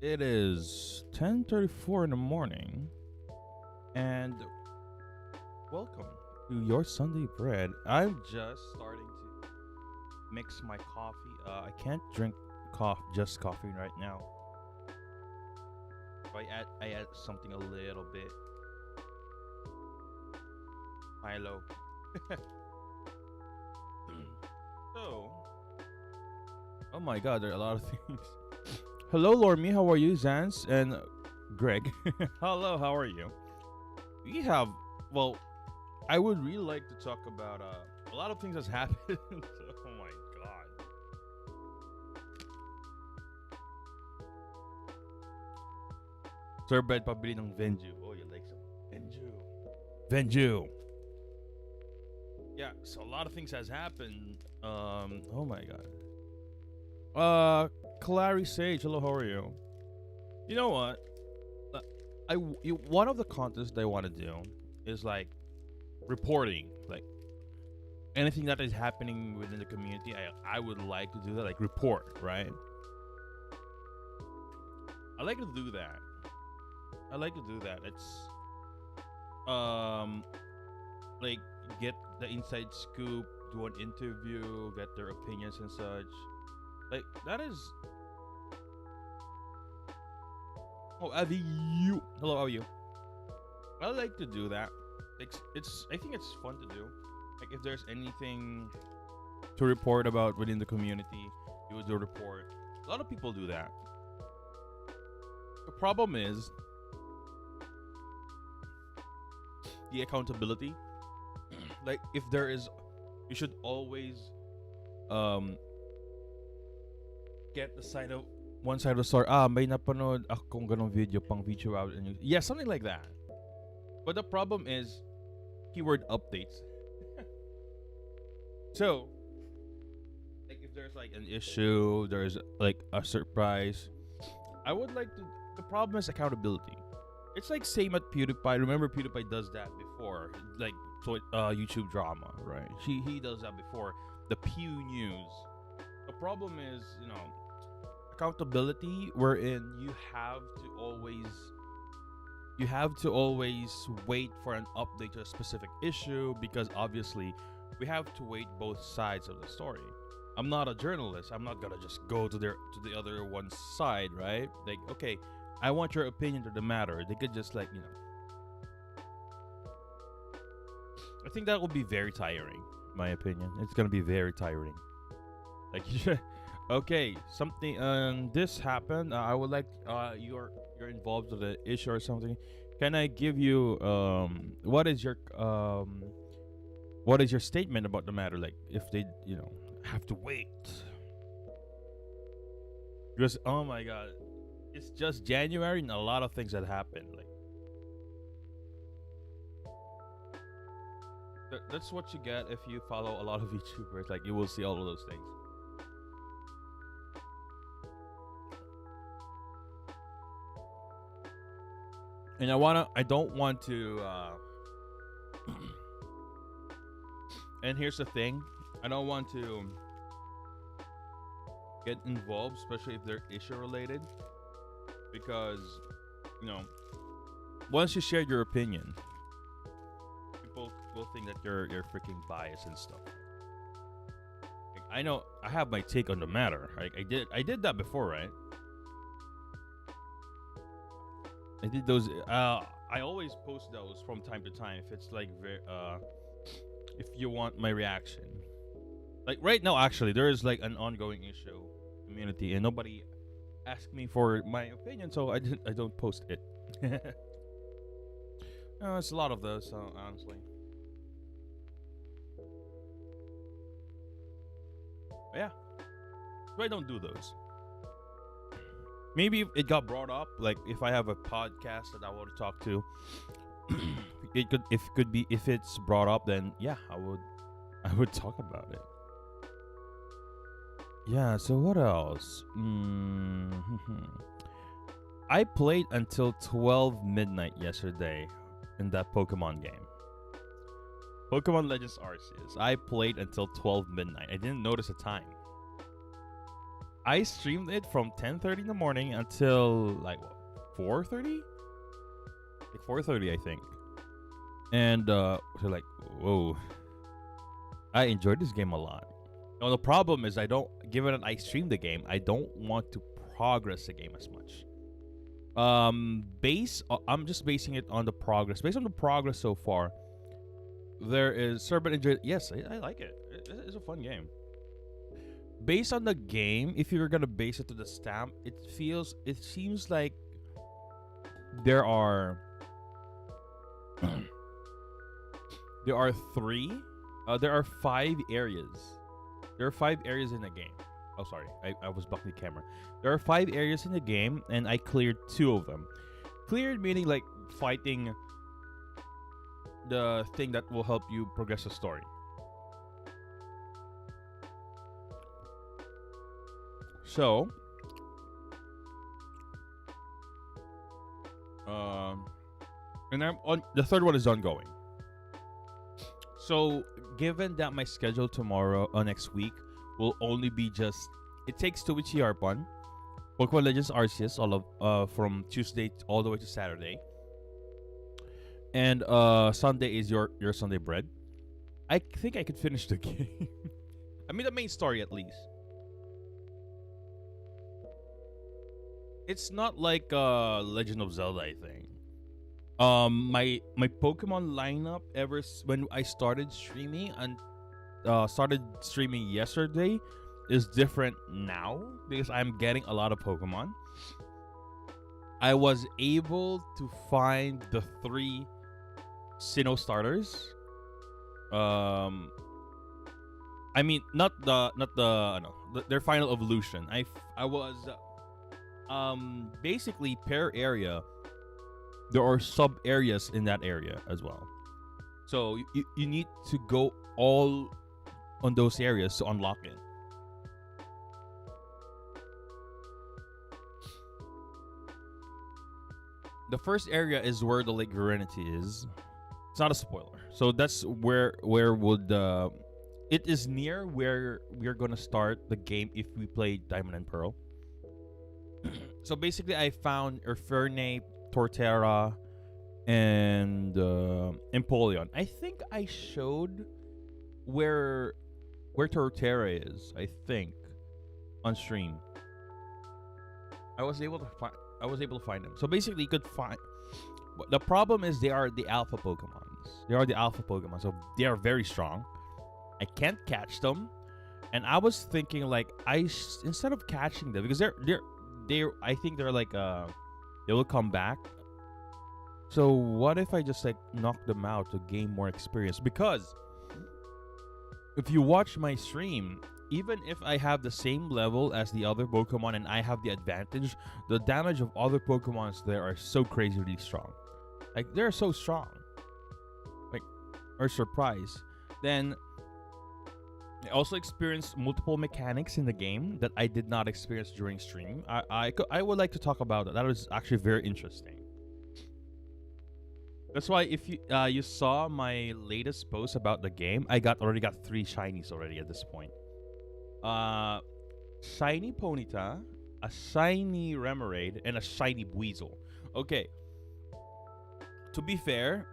It is 10:34 in the morning, and welcome to your Sunday bread. I'm just starting to mix my coffee. I can't drink just coffee right now. So I add something a little bit Milo. So, oh my God, there are a lot of things. Hello, Lormi. How are you, Zans and Greg? Hello, how are you? We have well, I would really like to talk about a lot of things that's happened. Oh my god. Sir Bread pabili ng Venju. Oh, you like some Venju. Venju. Yeah, so a lot of things has happened. Oh my god. Clary Sage, hello, how are you? You know what? Uh, one of the contests that I want to do is like reporting, like anything that is happening within the community. I would like to do that, like report, right? I like to do that. I like to do that. It's um like get the inside scoop, do an interview, get their opinions and such. Like that is. Oh, Avi, you. Hello, how are you? I like to do that. It's. I think it's fun to do. Like if there's anything to report about within the community, you would do a report. A lot of people do that. The problem is the accountability. Like if there is, you should always um get the side of one side of the story. May napanood akong ganong video pang video out and yeah, something like that. But the problem is keyword updates. So like if there's like an issue, there's like a surprise. I would like to. The problem is accountability. It's like same at PewDiePie. Remember PewDiePie does that before, like YouTube drama, right? He does that before the Pew News. The problem is, accountability, wherein you have to always wait for an update to a specific issue because obviously we have to wait both sides of the story. I'm not a journalist. I'm not gonna just go to the other one side, right? Like, okay, I want your opinion to the matter. They could just I think that will be very tiring. My opinion, it's gonna be very tiring. Like, okay, something this happened. I would like you're involved with the issue or something. Can I give you what is your statement about the matter? Like, if they have to wait because oh my god, it's just January and a lot of things that happened. Like that's what you get if you follow a lot of YouTubers. Like you will see all of those things. And I don't want to and here's the thing, I don't want to get involved, especially if they're issue related, because you know once you share your opinion, people will think that you're freaking biased and stuff. Like, I know I have my take on the matter. Like I did that before, right? I did those. I always post those from time to time if it's like if you want my reaction. Like right now, actually, there is like an ongoing issue community, and nobody asked me for my opinion, so I don't post it. It's a lot of those, honestly. But yeah, so I don't do those. Maybe if it got brought up, like if I have a podcast that I want to talk to, if it's brought up, then yeah, I would talk about it. Yeah. So what else? I played until 12 midnight yesterday in that Pokemon game. Pokemon Legends Arceus. I played until 12 midnight. I didn't notice the time. I streamed it from 10:30 in the morning until like what, 4:30, like 4:30 I think. And so like, whoa, I enjoyed this game a lot. Now the problem is I don't, given that I stream the game, I don't want to progress the game as much. I'm just basing it on the progress. Based on the progress so far, there is Serpent enjoyed. Yes, I like it. It's a fun game. Based on the game, if you're gonna base it to the stamp, it seems like there are there are three, there are 5 areas. There are 5 areas in the game. Oh, sorry, I was blocking the camera. There are 5 areas in the game, and I cleared 2 of them. Cleared meaning like fighting the thing that will help you progress the story. So, and I'm on the third one is ongoing. So, given that my schedule tomorrow or next week will only be just, it takes 2 weeks to Pokemon Legends Arceus all of from Tuesday all the way to Saturday, and Sunday is your Sunday bread. I think I could finish the game. I mean the main story at least. It's not like Legend of Zelda, I think. My Pokemon lineup when I started streaming and started streaming yesterday is different now because I'm getting a lot of Pokemon. I was able to find the 3 Sinnoh starters. I mean not the no, their final evolution. I was basically per area. There are sub areas in that area as well. So you need to go all on those areas to unlock it. The first area is where the Lake Serenity is. It's not a spoiler. So that's where would it is near where we're gonna start the game if we play Diamond and Pearl. So basically, I found Infernape, Torterra, and Empoleon. I think I showed where Torterra is. I think on stream. I was able to find them. So basically, you could find. The problem is they are the alpha Pokemons. They are the alpha Pokemon, so they are very strong. I can't catch them, and I was thinking like instead of catching them because they're I think they're like they will come back. So what if I just like knock them out to gain more experience? Because if you watch my stream, even if I have the same level as the other Pokemon and I have the advantage, the damage of other Pokemons there are so crazily strong. Like they're so strong. Like are surprised. Then I also experienced multiple mechanics in the game that I did not experience during stream. I would like to talk about that. That was actually very interesting. That's why if you saw my latest post about the game, I already got 3 shinies already at this point. Shiny Ponyta, a shiny Remoraid, and a shiny Buizel. Okay. To be fair,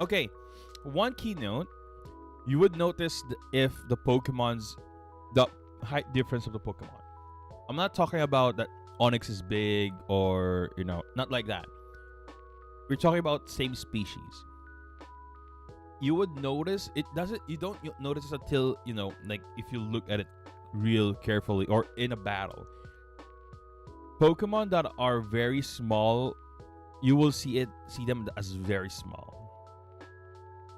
okay, one keynote. You would notice if the height difference of the Pokemon. I'm not talking about that Onix is big or, not like that. We're talking about same species. You would notice you don't notice it until, like if you look at it real carefully or in a battle. Pokemon that are very small, you will see them as very small.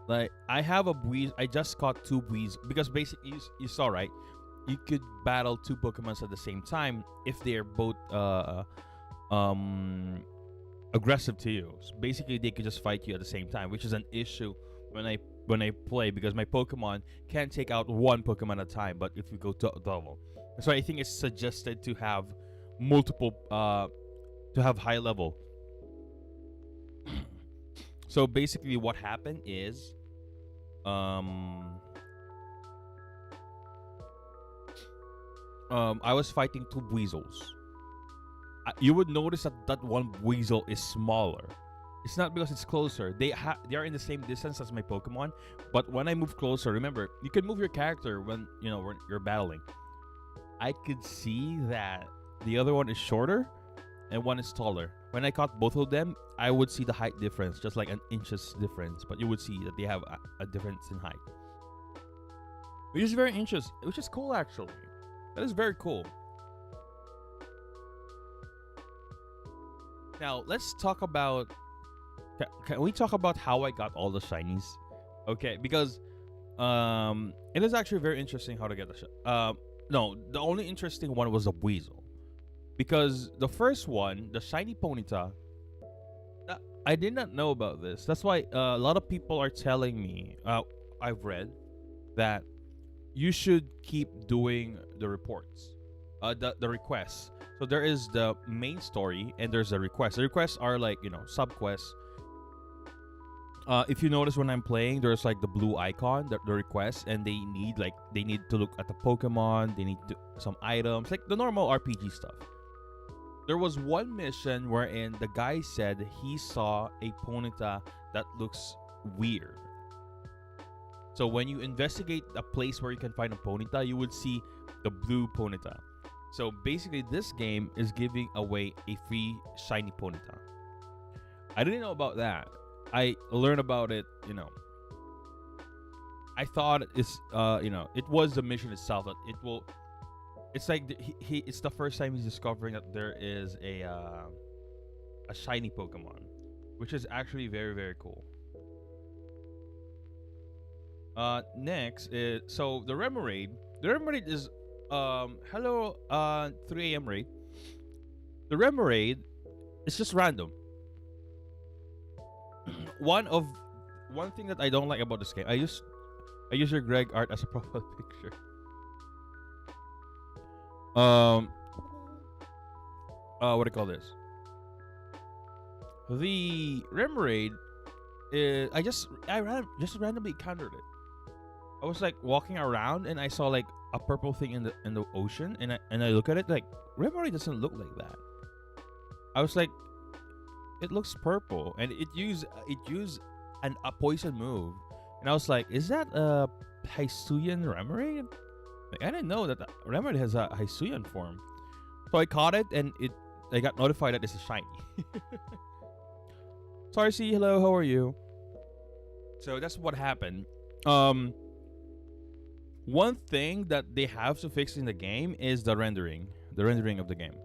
Like I have a Buizel. I just caught 2 Buizel because basically you saw right. You could battle 2 Pokemons at the same time if they are both aggressive to you. So basically, they could just fight you at the same time, which is an issue when I play because my Pokemon can take out 1 Pokemon at a time. But if we go to double, so I think it's suggested to have multiple to have high level. So basically what happened is I was fighting two weasels. You would notice that that one weasel is smaller. It's not because it's closer. They are in the same distance as my Pokemon, but when I move closer, remember you can move your character when when you're battling. I could see that the other one is shorter and one is taller. When I caught both of them, I would see the height difference, just like an inches difference. But you would see that they have a difference in height, which is very interesting. Which is cool, actually. That is very cool. Now let's talk about. Can we talk about how I got all the shinies? Okay, because it is actually very interesting how to get the no, the only interesting one was the Weasel, because the first one, the shiny Ponyta, I did not know about this. That's why a lot of people are telling me. I've read that you should keep doing the reports, the requests. So there is the main story and there's the requests. The requests are like sub quests. If you notice when I'm playing, there's like the blue icon, the request, and they need to look at the Pokemon, they need some items, like the normal RPG stuff. There was one mission wherein the guy said he saw a Ponyta that looks weird. So when you investigate a place where you can find a Ponyta, you would see the blue Ponyta. So basically, this game is giving away a free shiny Ponyta. I didn't know about that. I learned about it, I thought it was the mission itself that it will. It's like it's the first time he's discovering that there is a shiny Pokemon, which is actually very, very cool. Next is the Remoraid. The Remoraid is hello 3 a.m. raid. The Remoraid is just random. One thing that I don't like about this game, I use your Greg art as a profile picture. What do you call this? The Remoraid is just randomly encountered it. I was like walking around and I saw like a purple thing in the ocean, and I look at it like Remoraid doesn't look like that. I was like, it looks purple, and it used a poison move, and I was like, is that a Hisuian Remoraid? Like, I didn't know that the Remoraid has a Hisuian form, so I caught it, and I got notified that it's a shiny. Tarsi, hello, how are you? So that's what happened. One thing that they have to fix in the game is the rendering of the game.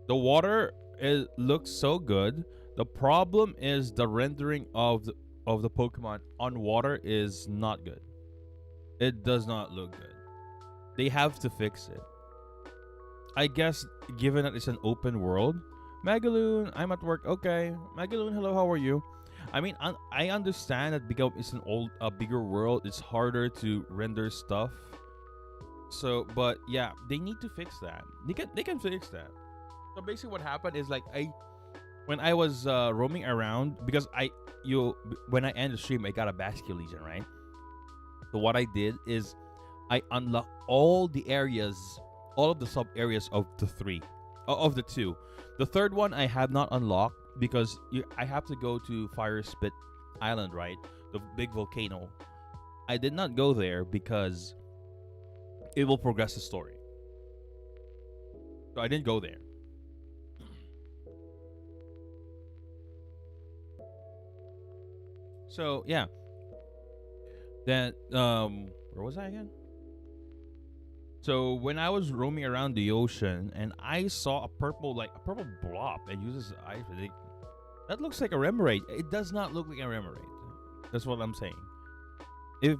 The water looks so good. The problem is the rendering of the Pokemon on water is not good. It does not look good. They have to fix it. I guess given that it's an open world. Magaloon, I'm at work. Okay. Magaloon, hello, how are you? I mean, I understand that because it's a bigger world, it's harder to render stuff. So, but yeah, they need to fix that. They can fix that. So basically, what happened is like when I was roaming around, because when I end the stream, I got a Basque Legion, right? So what I did is I unlocked all the areas, all of the sub areas of the two. The third one I have not unlocked because I have to go to Fire Spit Island, right? The big volcano. I did not go there because it will progress the story. So I didn't go there. So yeah. Then where was I again? So when I was roaming around the ocean and I saw a purple blob and uses eyes, that looks like a Remoraid. It does not look like a Remoraid. That's what I'm saying. If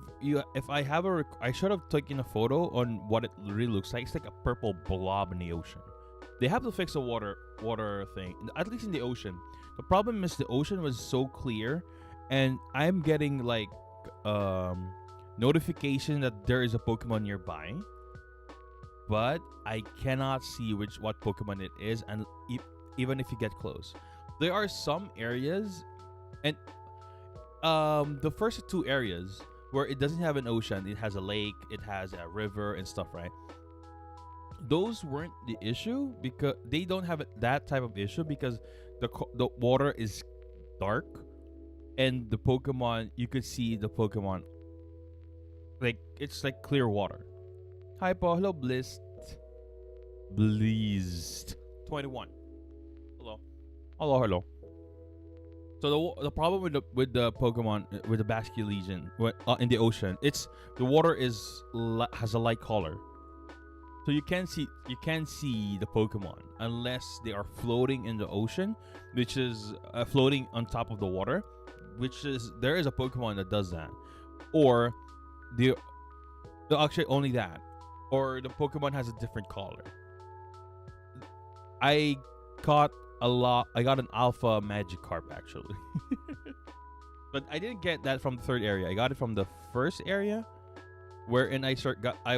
I have I should have taken a photo on what it really looks like. It's like a purple blob in the ocean. They have to fix the water thing, at least in the ocean. The problem is the ocean was so clear, and I'm getting like notification that there is a Pokemon nearby, but I cannot see what Pokemon it is, and even if you get close, there are some areas, and the first two areas where it doesn't have an ocean, it has a lake, it has a river and stuff, right? those weren't the issue because they don't have that type of issue because the water is dark and the Pokemon you could see the Pokemon like it's like clear water. Hi po, hello Blizz 21. Hello. Hello. So the problem with the Pokemon with the Basculegion in the ocean, it's the water has a light color. So you can't see the Pokemon unless they are floating in the ocean, which is floating on top of the water, there is a Pokemon that does that, or actually only that, or the Pokemon has a different color. I got an Alpha Magikarp actually, but I didn't get that from the third area. I got it from the first area. Wherein I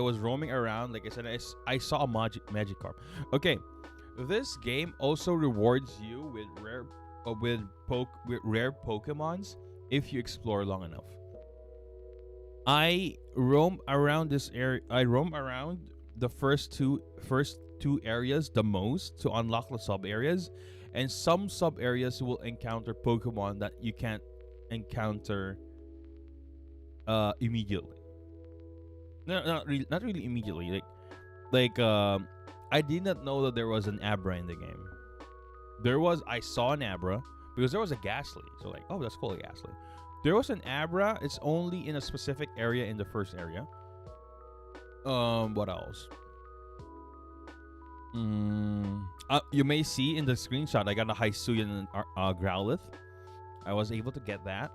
was roaming around, like I said, I saw a Magikarp. Okay, this game also rewards you with rare Pokemons if you explore long enough. I roam around this area. I roam around the first two areas the most to unlock the sub areas, and some sub areas will encounter Pokemon that you can't encounter immediately. No, not really immediately. I did not know that there was an Abra in the game. I saw an Abra because there was a Ghastly. So like, oh, that's cool, a Ghastly. There was an Abra. It's only in a specific area in the first area. What else? You may see in the screenshot I got a Hisuian Growlithe. I was able to get that.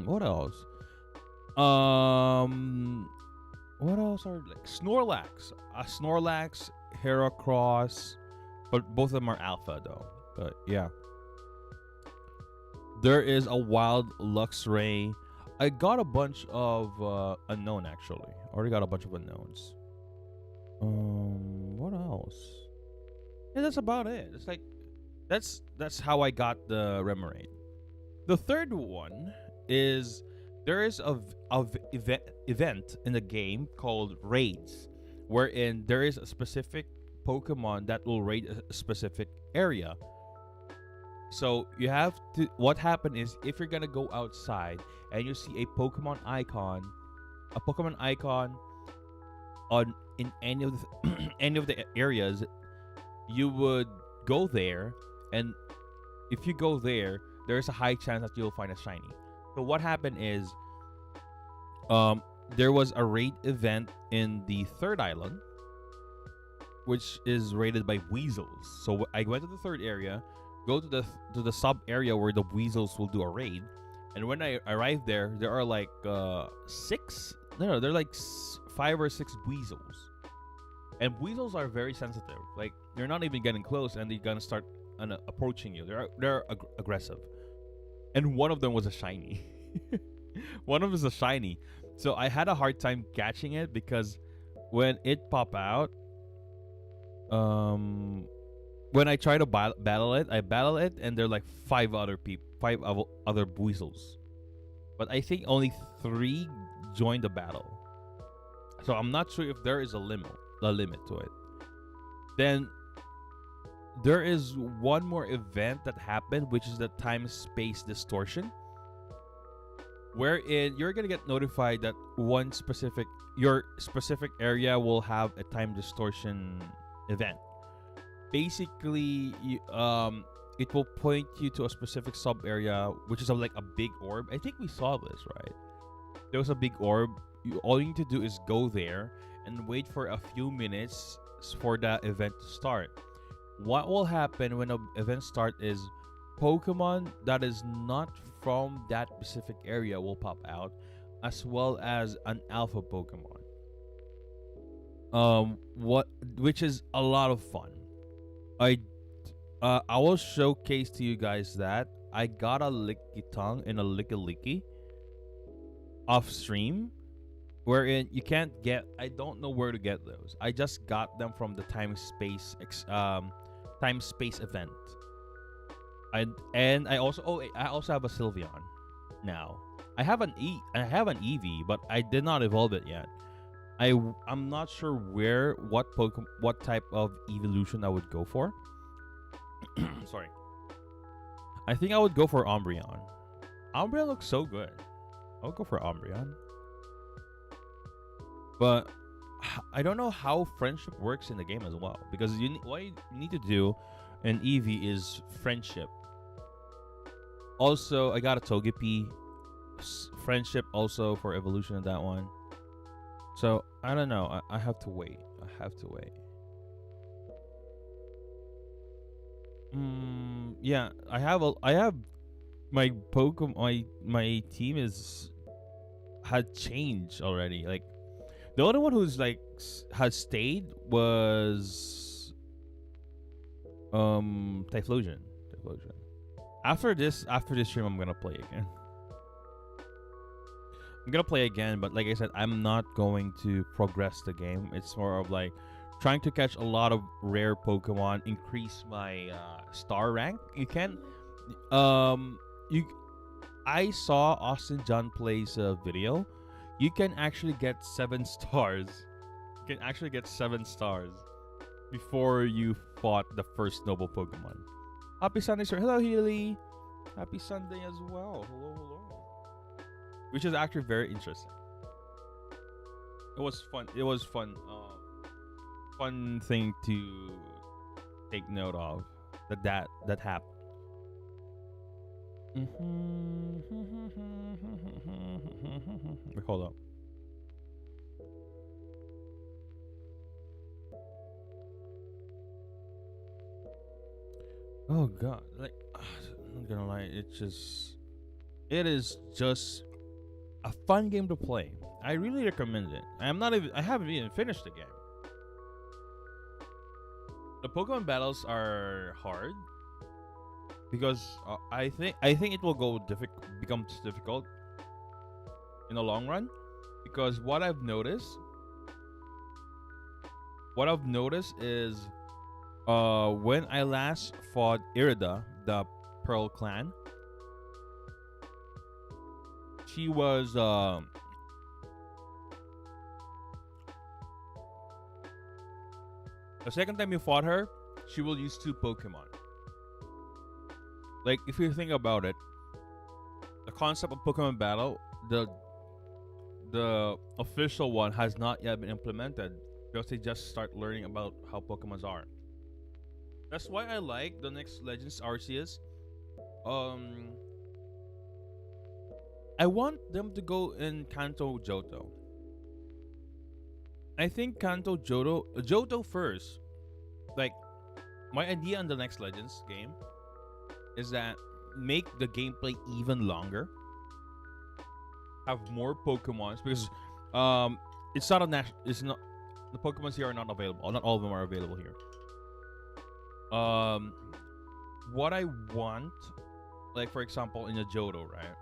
What else? What else are like Snorlax? Snorlax, Heracross, but both of them are alpha though. But yeah. There is a wild Luxray. I got a bunch of unknown actually. Already got a bunch of unknowns. What else? Yeah, that's about it. It's like that's how I got the Remoraid. The third one is there is a event in the game called raids, wherein there is a specific Pokemon that will raid a specific area. So you have to. What happened is if you're gonna go outside and you see a Pokemon icon on in any of the areas, you would go there, and if you go there, there is a high chance that you'll find a shiny. So what happened is, there was a raid event in the third island, which is raided by weasels. So I went to the third area, go to the sub area where the weasels will do a raid, and when I arrived there, there are like they're like 5 or 6 weasels, and weasels are very sensitive. Like you're not even getting close, and they're gonna start approaching you. They're aggressive. And one of them was a shiny. One of them is a shiny. So I had a hard time catching it because when it popped out, when I try to battle it, and there are like 5 other weasels. But I think only 3 joined the battle. So I'm not sure if there is a limit to it. Then there is one more event that happened, which is the time-space distortion, wherein you're gonna get notified that your specific area will have a time distortion event. Basically, it will point you to a specific sub area, which is like a big orb. I think we saw this, right? There was a big orb. All you need to do is go there and wait for a few minutes for that event to start. What will happen when an event starts is Pokemon that is not from that specific area will pop out, as well as an alpha Pokemon. Which is a lot of fun. I will showcase to you guys that I got a Lickitung and a Lickilicky off stream, wherein you can't get. I don't know where to get those. I just got them from the time space event. I also have a Sylveon now. I have an Eevee, but I did not evolve it yet. I'm not sure what type of evolution I would go for. Sorry. I think I would go for Umbreon. Umbreon looks so good. I would go for Umbreon. But I don't know how friendship works in the game as well, because what you need to do in Eevee is friendship. Also, I got a Togepi friendship also for evolution of that one. So I don't know. I have to wait. I have to wait. Yeah, I have my Pokemon. My team is had changed already. Like the only one who's like has stayed was Typhlosion. Typhlosion. After this stream, I'm gonna play again. I'm gonna play again, but like I said, I'm not going to progress the game. It's more of like trying to catch a lot of rare Pokemon, increase my star rank. You can, you. I saw Austin John plays a video. You can actually get 7 stars. You can actually get 7 stars before you fought the first noble Pokemon. Happy Sunday, sir. Hello, Healy. Happy Sunday as well. Hello, hello. Which is actually very interesting. It was fun. It was fun. Fun thing to take note of that happened. Wait, hold up. Oh god, like I'm not gonna lie, it is just a fun game to play. I really recommend it. I haven't even finished the game. The Pokemon battles are hard because I think it will becomes difficult in the long run, because what I've noticed is when I last fought Irida, the Pearl Clan, she was the second time you fought her, she will use 2 Pokemon. Like if you think about it, the concept of Pokemon battle, the official one has not yet been implemented because they just start learning about how Pokemons are. That's why I like the next Legends Arceus. I want them to go in Kanto Johto. I think Kanto Johto first. Like my idea on the next Legends game is that make the gameplay even longer. Have more Pokemons, because it's not it's not, the Pokemons here are not available. Not all of them are available here. What I want, like for example in the Johto, right?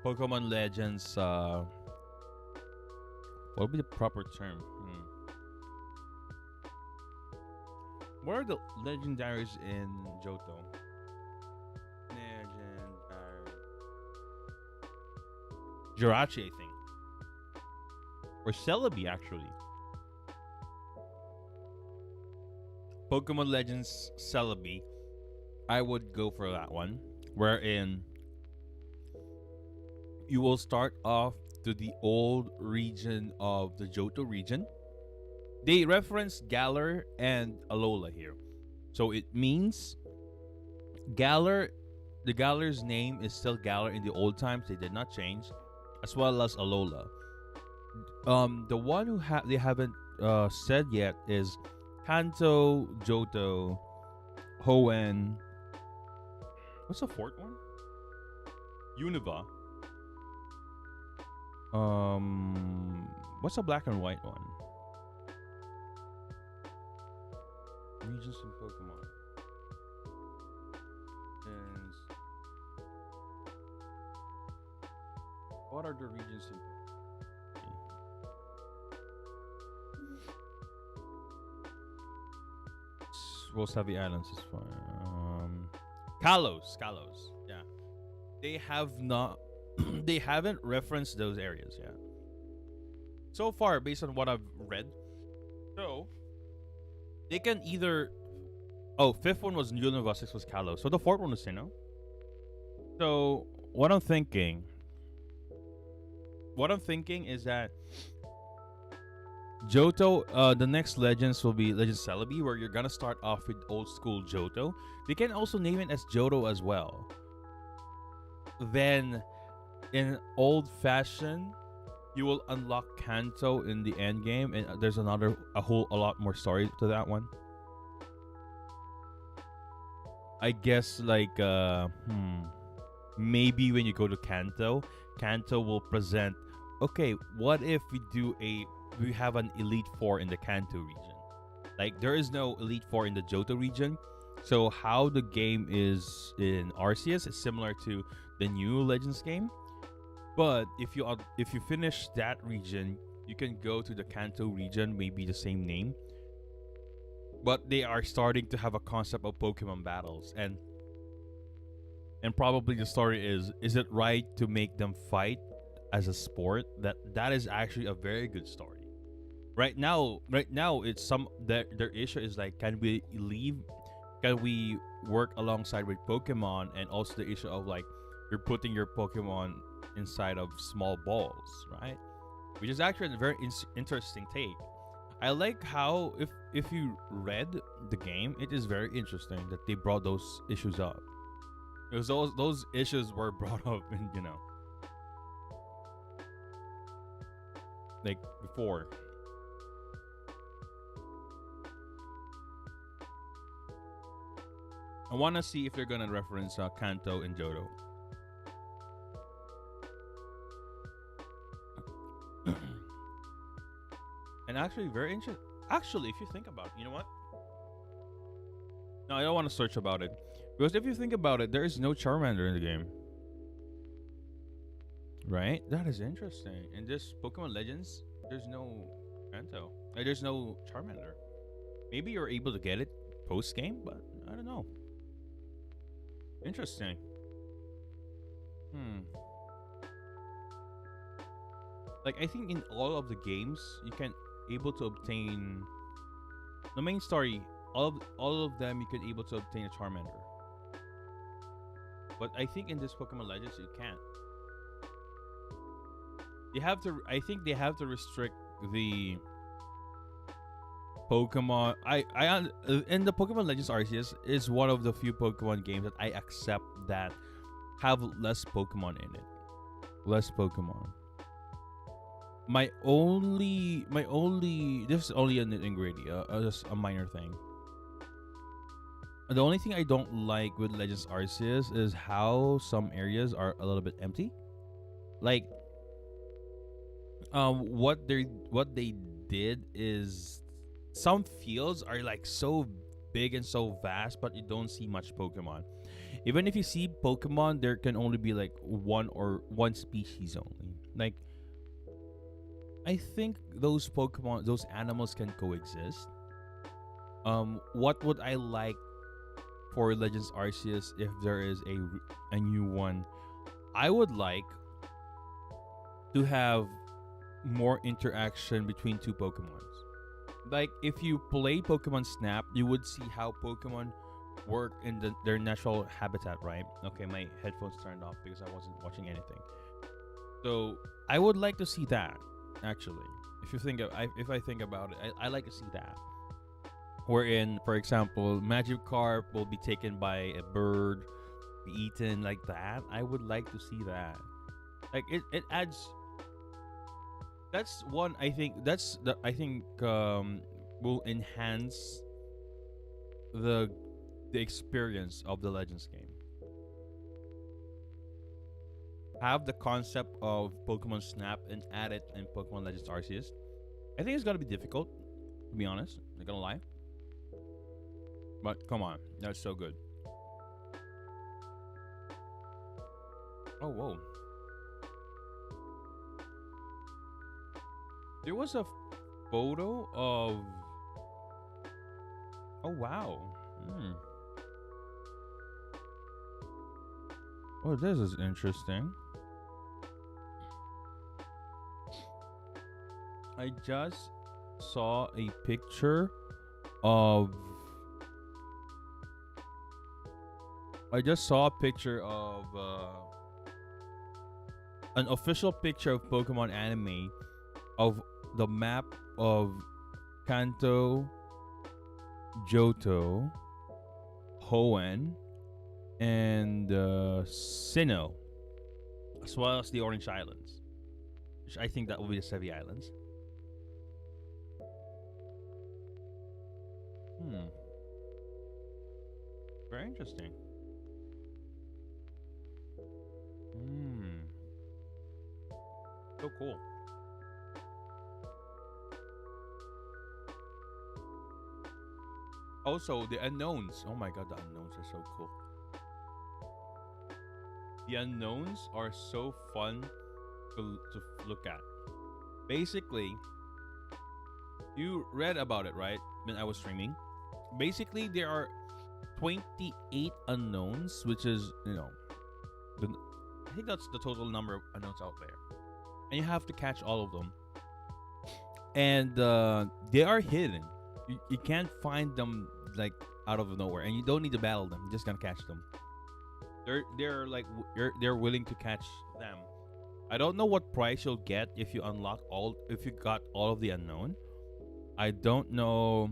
Pokemon Legends. What would be the proper term? What are the legendaries in Johto? Legendary. Jirachi, I think. Or Celebi, actually. Pokemon Legends Celebi. I would go for that one. Wherein you will start off to the old region of the Johto region. They reference Galar and Alola here. So it means Galar, the Galar's name is still Galar in the old times. They did not change. As well as Alola. The one who they haven't said yet is Kanto, Johto, Hoenn. What's the fourth one? Unova. What's the black and white one? Regions and Pokemon. And what are the regions in Pokemon? Rose Heavy Islands is fine. Kalos. Yeah. They have not they haven't referenced those areas yet. So far, based on what I've read, so they can either. Oh, fifth one was Nova, six was Kalos. So the fourth one was Sinnoh. So what I'm thinking is that Johto, the next Legends will be Legend Celebi, where you're gonna start off with old school Johto. They can also name it as Johto as well. Then, in old fashion, you will unlock Kanto in the end game, and there's a lot more story to that one. I guess maybe when you go to Kanto, Kanto will present. Okay, what if we have an Elite Four in the Kanto region? Like there is no Elite Four in the Johto region, so how the game is in Arceus is similar to the new Legends game. But if you finish that region, you can go to the Kanto region, maybe the same name. But they are starting to have a concept of Pokemon battles, and probably the story is it right to make them fight as a sport? That is actually a very good story. Right now it's their issue is like, can we work alongside with Pokemon, and also the issue of like you're putting your Pokemon inside of small balls, right? Which is actually a very interesting take. I like how if you read the game, it is very interesting that they brought those issues up. Because those issues were brought up in, like before. I want to see if they're gonna reference Kanto and Johto. And actually, very interesting. Actually, if you think about it, you know what? No, I don't want to search about it. Because if you think about it, there is no Charmander in the game. Right? That is interesting. In this Pokemon Legends, there's no Kanto. There's no Charmander. Maybe you're able to get it post game, but I don't know. Interesting. Like I think in all of the games you can able to obtain the main story. All of them you can able to obtain a Charmander. But I think in this Pokemon Legends you can't. You have to. I think they have to restrict the Pokemon. In the Pokemon Legends Arceus is one of the few Pokemon games that I accept that have less Pokemon in it. Less Pokemon. This is only an ingredient, just a minor thing. The only thing I don't like with Legends Arceus is how some areas are a little bit empty. Like, what they did is some fields are like so big and so vast, but you don't see much Pokemon. Even if you see Pokemon, there can only be like one species only. Like, I think those animals can coexist. What would I like for Legends Arceus if there is a new one? I would like to have more interaction between two Pokemons. Like if you play Pokemon Snap, you would see how Pokemon work in their natural habitat, right? Okay, my headphones turned off because I wasn't watching anything. So I would like to see that. Actually, if I think about it, I like to see that. Wherein, for example, Magikarp will be taken by a bird, be eaten like that. I would like to see that. Like it adds. That's one. I think will enhance the experience of the Legends game. Have the concept of Pokemon Snap and add it in Pokemon Legends Arceus. I think it's gonna be difficult, to be honest. Not gonna lie. But come on, that's so good. Oh whoa. There was a photo of. Oh wow. Oh, this is interesting. I just saw a picture of. I just saw a picture of an official picture of Pokemon anime of the map of Kanto, Johto, Hoenn, and Sinnoh, as well as the Orange Islands, which I think that will be the Sevi Islands. Hmm, very interesting. Hmm, so cool. Also, the unknowns. Oh my god, the unknowns are so cool. The unknowns are so fun to look at. Basically, you read about it, right? When I was streaming. Basically, there are 28 unknowns, which is, the, I think that's the total number of unknowns out there. And you have to catch all of them. And they are hidden. You can't find them like out of nowhere, and you don't need to battle them. You're just gonna catch them. They're like they're willing to catch them. I don't know what price you'll get if you unlock all if you got all of the unknown. I don't know.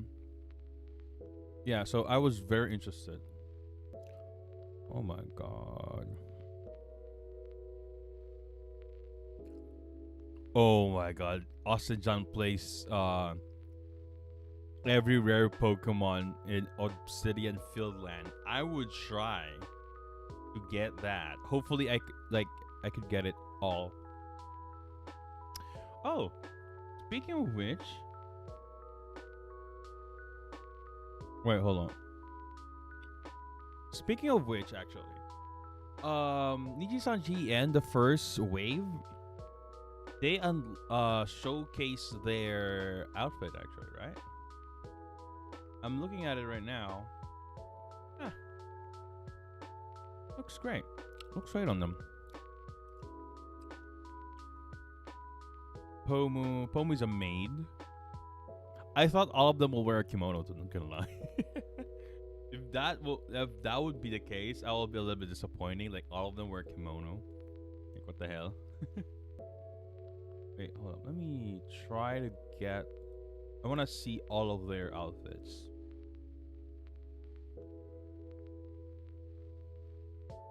Yeah, so I was very interested. Oh my god. Oh my god. Austin John plays every rare Pokemon in Obsidian Fieldland. I would try to get that. Hopefully I could get it all. Oh, speaking of which, wait, hold on. Speaking of which, actually, Nijisan GN, the first wave, they showcase their outfit actually, right? I'm looking at it right now. Yeah, looks great. Looks great on them. Pomu's a maid. I thought all of them will wear a kimono. I'm not gonna lie. If that would be the case, I will be a little bit disappointing. Like all of them wear kimono. Like what the hell? Wait, hold up. Let me try to get. I want to see all of their outfits.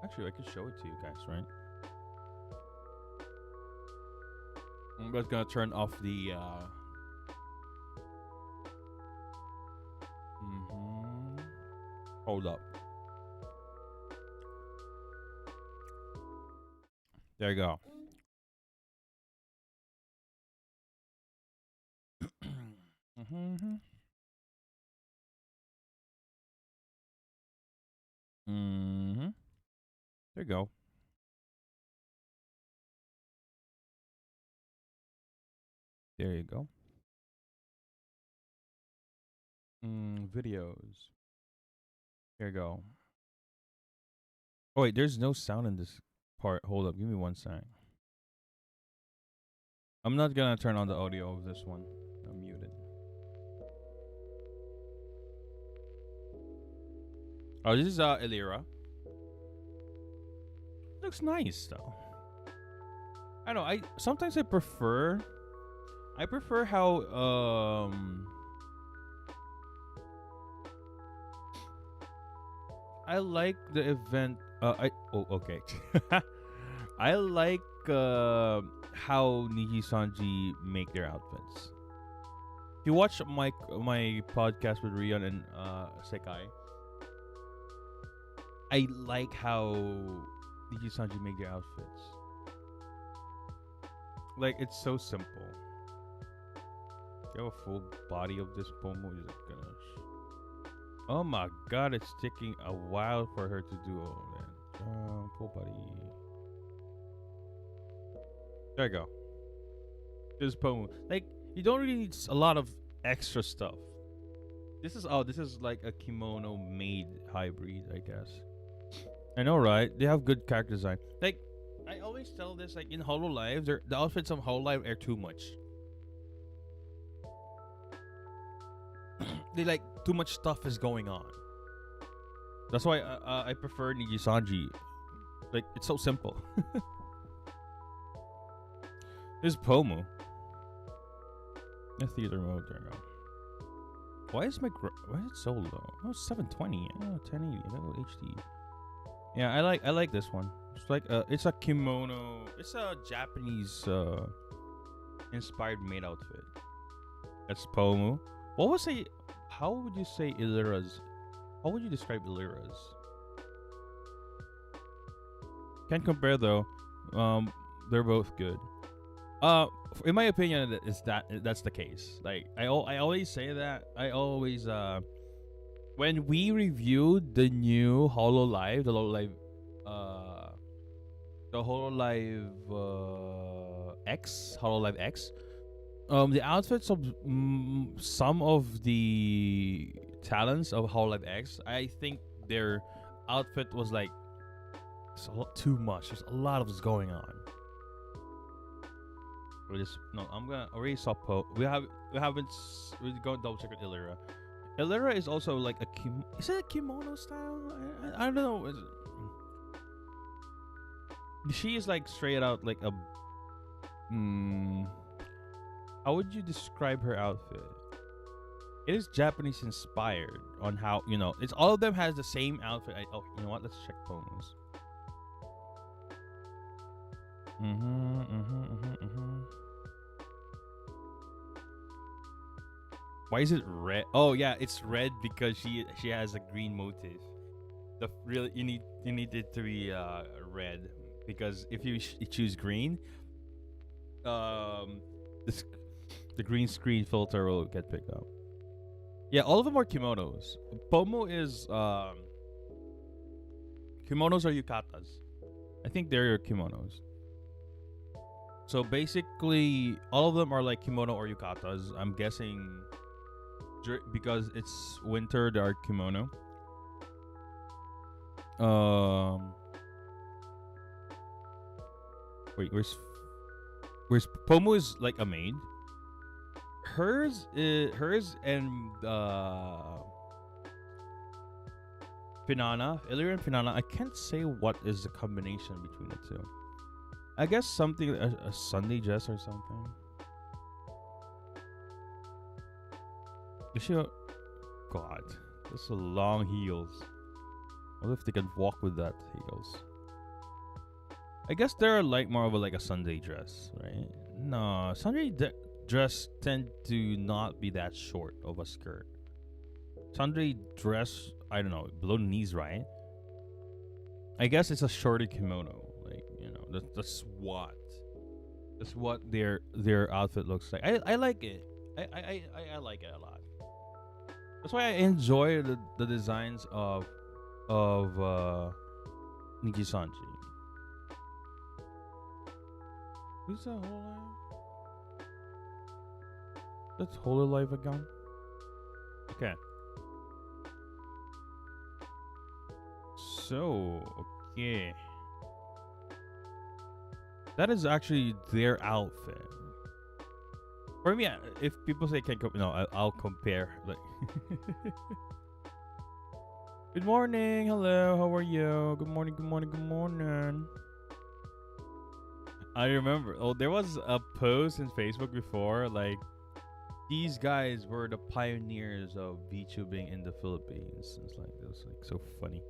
Actually, I could show it to you guys, right? I'm just gonna turn off the. Hold up. There you go. mm-hmm. Mm-hmm. There you go. There you go. Videos. There you go. Oh wait, there's no sound in this part. Hold up, give me one sec. I'm not gonna turn on the audio of this one. I'm muted. Oh, this is Elira. Looks nice though. I know. I prefer how I like the event. Okay. I like how Niji Sanji make their outfits. If you watch my podcast with Rion and Sekai, I like how Niji Sanji make their outfits. Like it's so simple. You have a full body of this Pomo. Is it gonna? Oh my god, it's taking a while for her to do all that. Full body. There you go. This Pomo. Like you don't really need a lot of extra stuff. This is like a kimono made hybrid, I guess. I know, right? They have good character design. Like I always tell this, like in Hololive, the outfits of Hololive are too much. they like too much stuff is going on. That's why I prefer Nijisanji. Like it's so simple. There's Pomu. The theater mode. There you go. Why is why is it so low? Oh, it's 720. Oh, 1080. Level HD. Yeah, I like this one. It's like it's a kimono. It's a Japanese inspired maid outfit. That's Pomu. What was a? How would you say Ilira's? How would you describe Ilira's? Can't compare though. They're both good. In my opinion, that's the case. Like I always say that. I always when we reviewed the new Hololive, the Hololive X, Hololive X. The outfits of some of the talents of Hololive X, I think their outfit was like it's a lot too much. There's a lot of this going on. I'm gonna already saw we haven't we're going to double check with Illyra. Illyra is also like is it a kimono style? I don't know. She is like straight out like a how would you describe her outfit? It is Japanese inspired on how it's all of them has the same outfit. You know what? Let's check Pomo's. Why is it red? Oh yeah, it's red because she has a green motif. You need it to be red because if you choose green, the green screen filter will get picked up. Yeah, all of them are kimonos. Pomo is kimonos or yukatas. I think they're kimonos. So basically, all of them are like kimono or yukatas. I'm guessing because it's winter, they are kimono. Wait, where's Pomo is like a maid. Hers and Finana, Illyra and Finana. I can't say what is the combination between the two. I guess something a Sunday dress or something. Is she? God, that's a long heels. I wonder if they can walk with that heels. I guess they're like more of like a Sunday dress, right? No, Sunday dress tend to not be that short of a skirt. Sunday dress, I don't know, below the knees, right? I guess it's a shorter kimono. Like that's what their outfit looks like. I like it. I like it a lot. That's why I enjoy the designs of Nijisanji. Who's that Hololive? That's Hololive again. Okay. So okay. That is actually their outfit. For me, if people say can't I'll compare. Like, good morning, hello, how are you? Good morning, good morning, good morning. I remember. Oh, there was a post in Facebook before, like these guys were the pioneers of VTubing in the Philippines. It's like it was like so funny.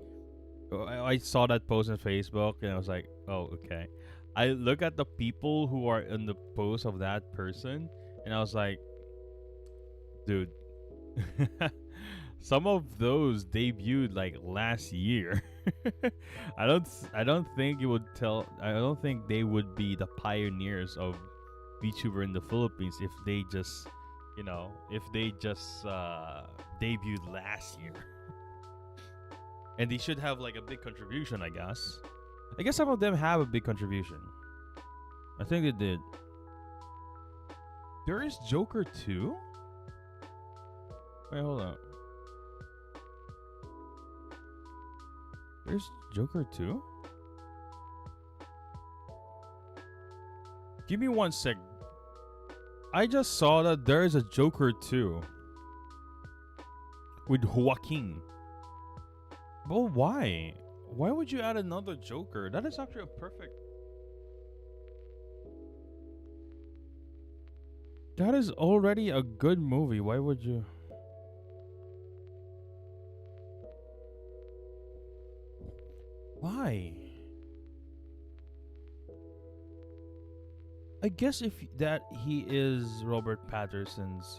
I saw that post on Facebook and I was like, oh, okay. I look at the people who are in the post of that person and I was like, dude, some of those debuted like last year. I don't think it would tell. I don't think they would be the pioneers of VTuber in the Philippines if they just, debuted last year. And they should have like a big contribution, I guess. I guess some of them have a big contribution. I think they did. There is Joker 2? Wait, hold on. There's Joker 2? Give me 1 sec. I just saw that there is a Joker 2. with Joaquin. But why? Why would you add another Joker? That is actually a perfect. That is already a good movie. Why would you? Why? I guess if that he is Robert Patterson's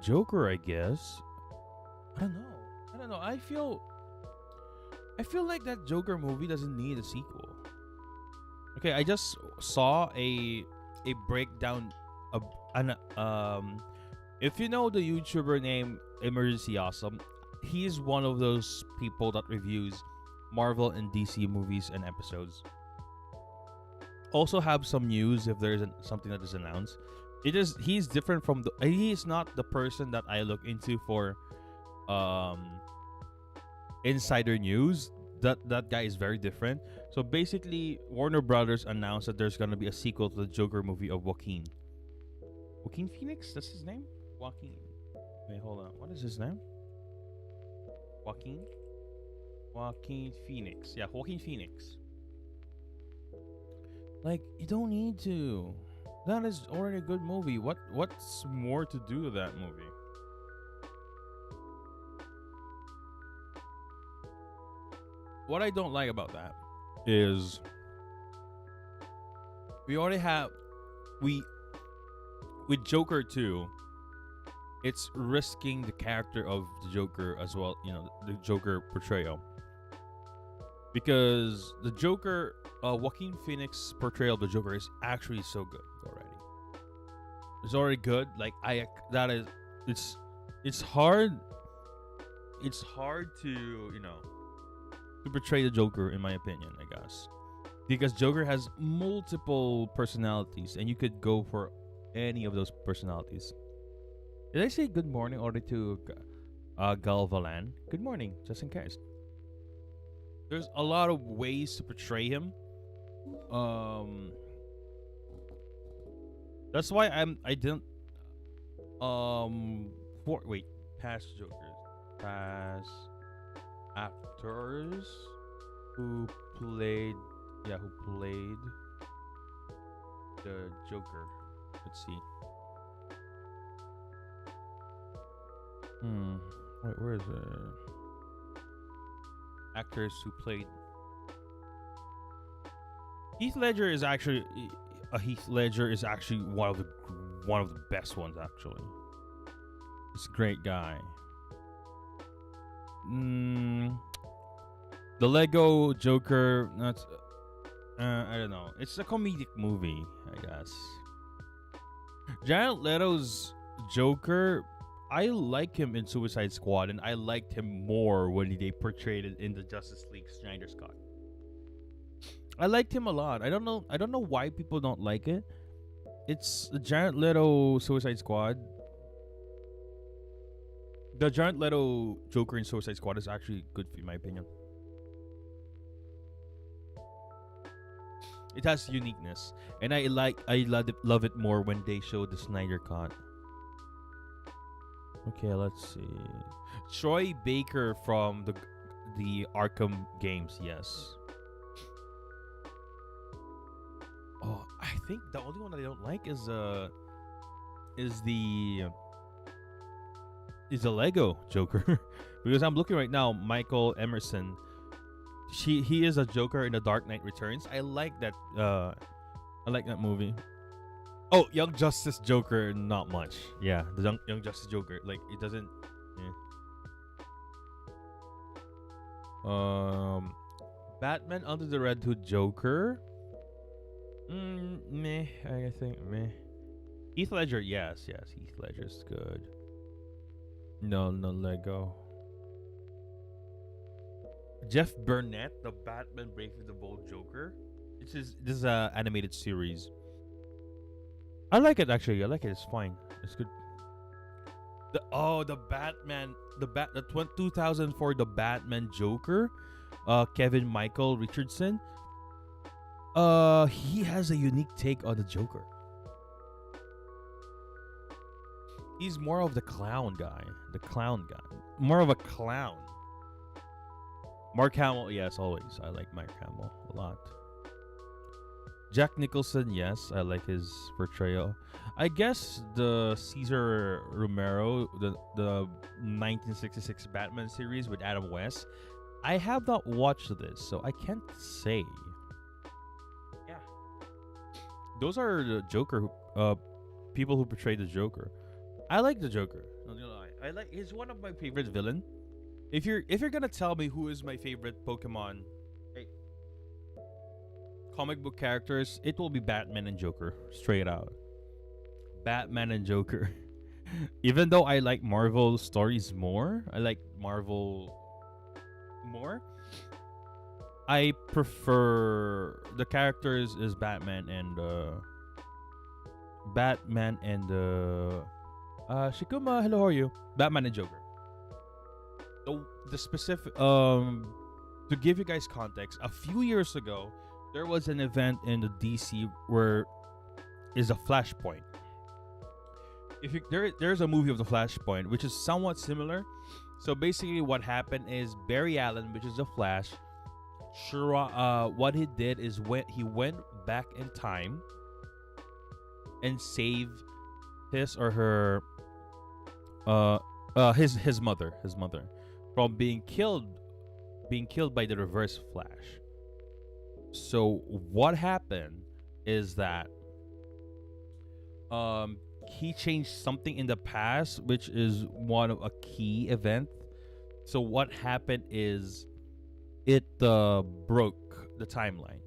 Joker, I guess. I don't know. I don't know. I feel like that Joker movie doesn't need a sequel. Okay, I just saw a breakdown of an if you know the YouTuber named Emergency Awesome, he's one of those people that reviews Marvel and DC movies and episodes. Also have some news if there isn't something that is announced. He's different from he is not the person that I look into for insider news. That guy is very different. So basically, Warner Brothers announced that there's gonna be a sequel to the Joker movie of Joaquin. Joaquin Phoenix? That's his name? Joaquin. Wait, hold on. What is his name? Joaquin? Joaquin Phoenix. Yeah, Joaquin Phoenix. Like, you don't need to. That is already a good movie. What's more to do to that movie? What I don't like about that is we already have we with Joker 2, it's risking the character of the Joker as well, the Joker portrayal. Because the Joker, Joaquin Phoenix portrayal of the Joker is actually so good already. It's already good. Like it's hard. It's hard to to portray the Joker, in my opinion, I guess, because Joker has multiple personalities, and you could go for any of those personalities. Did I say good morning already to Galvalan? Good morning, just in case. There's a lot of ways to portray him. That's why I didn't past Jokers, past actors who played the Joker. Let's see. Wait, where is it? Actors who played Heath Ledger is actually one of the best ones, actually. He's a great guy. The Lego Joker, that's I don't know. It's a comedic movie, I guess. Jared Leto's Joker, I like him in Suicide Squad, and I liked him more when they portrayed it in the Justice League Snyder's Cut. I liked him a lot. I don't know why people don't like it. It's the Jared Leto Suicide Squad. The Jared Leto Joker in Suicide Squad is actually good, in my opinion. It has uniqueness, and I love it more when they show the Snyder Cut. Okay, let's see. Troy Baker from the Arkham games, yes. Oh, I think the only one that I don't like is the Lego Joker. Because I'm looking right now, Michael Emerson. He is a Joker in The Dark Knight Returns. I like that movie. Oh, Young Justice Joker, not much. Yeah, the Young Justice Joker, like, it doesn't. Batman Under the Red Hood Joker. Meh. I think meh. Heath Ledger, yes. Heath Ledger's good. No Lego. Jeff Burnett, the Batman Brave and the Bold Joker. This is a animated series. I like it, actually. I like it. It's fine. It's good. The Batman, the 2004 the Batman Joker, Kevin Michael Richardson. He has a unique take on the Joker. He's more of the clown guy. The clown guy. More of a clown. Mark Hamill, yes, always. I like Mark Hamill a lot. Jack Nicholson, yes, I like his portrayal. I guess the Caesar Romero, the 1966 Batman series with Adam West. I have not watched this, so I can't say. Yeah, those are the Joker, people who portray the Joker. I like the Joker. Not gonna lie. I like. He's one of my favorite villain. If you're gonna tell me who is my favorite Pokemon, eh, comic book characters, it will be Batman and Joker, straight out. Batman and Joker. Even though I like Marvel stories more, I like Marvel more. I prefer the characters is Batman and Shikuma. Hello, how are you? Batman and Joker. The specific to give you guys context, a few years ago, there was an event in the DC where is a Flashpoint. If you, there's a movie of the Flashpoint which is somewhat similar. So basically, what happened is Barry Allen, which is the Flash, what he did is he went back in time and saved his or her his mother from being killed by the Reverse Flash. So what happened is that he changed something in the past, which is one of a key event. So what happened is it broke the timeline.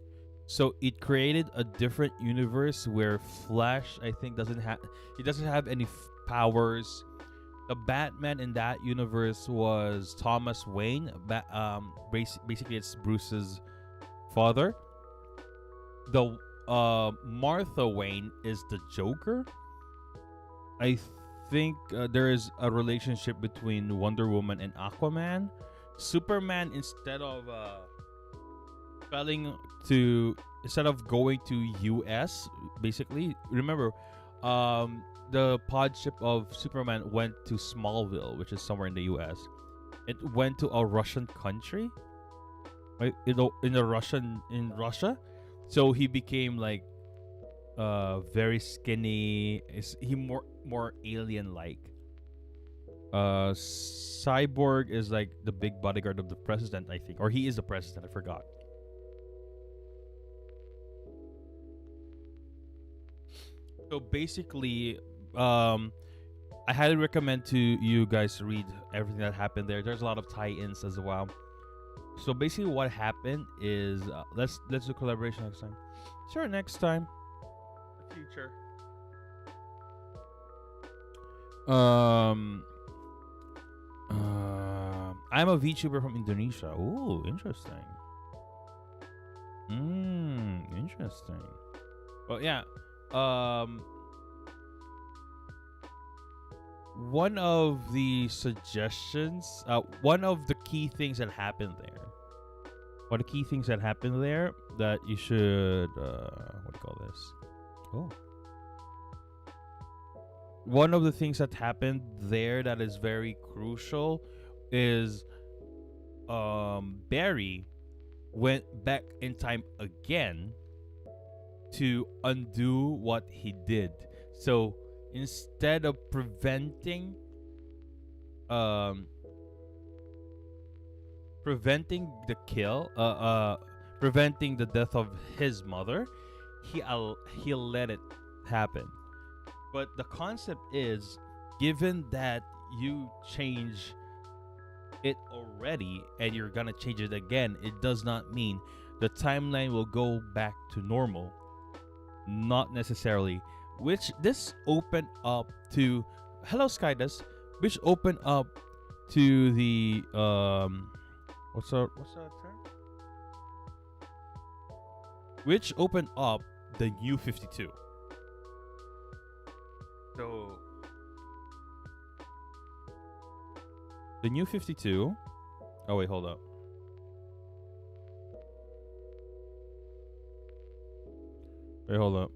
So it created a different universe where Flash, I think, doesn't have any powers. The Batman in that universe was Thomas Wayne. Basically, it's Bruce's father. The Martha Wayne is the Joker. I think there is a relationship between Wonder Woman and Aquaman. Superman, instead of going to US, basically, remember, the pod ship of Superman went to Smallville, which is somewhere in the US. It went to a Russian country, right? In Russia, so he became like very skinny. He more alien like. Cyborg is like the big bodyguard of the president, I think, or he is the president. I forgot. So basically, I highly recommend to you guys to read everything that happened there. There's a lot of tie-ins as well. So basically, what happened is let's do collaboration next time. Sure, next time. The future. I'm a VTuber from Indonesia. Ooh, interesting. Interesting. Well, yeah. One of the suggestions, one of the key things that happened there. One of the key things that happened there that you should, what do you call this? Oh. One of the things that happened there that is very crucial is Barry went back in time again to undo what he did. So instead of preventing the kill, preventing the death of his mother, he let it happen. But the concept is, given that you change it already and you're gonna change it again, it does not mean the timeline will go back to normal. Not necessarily. Which this opened up to, hello Skydust, which opened up to the what's the term? Which opened up the New 52. So the New 52. Oh wait, hold up. Wait, hold up.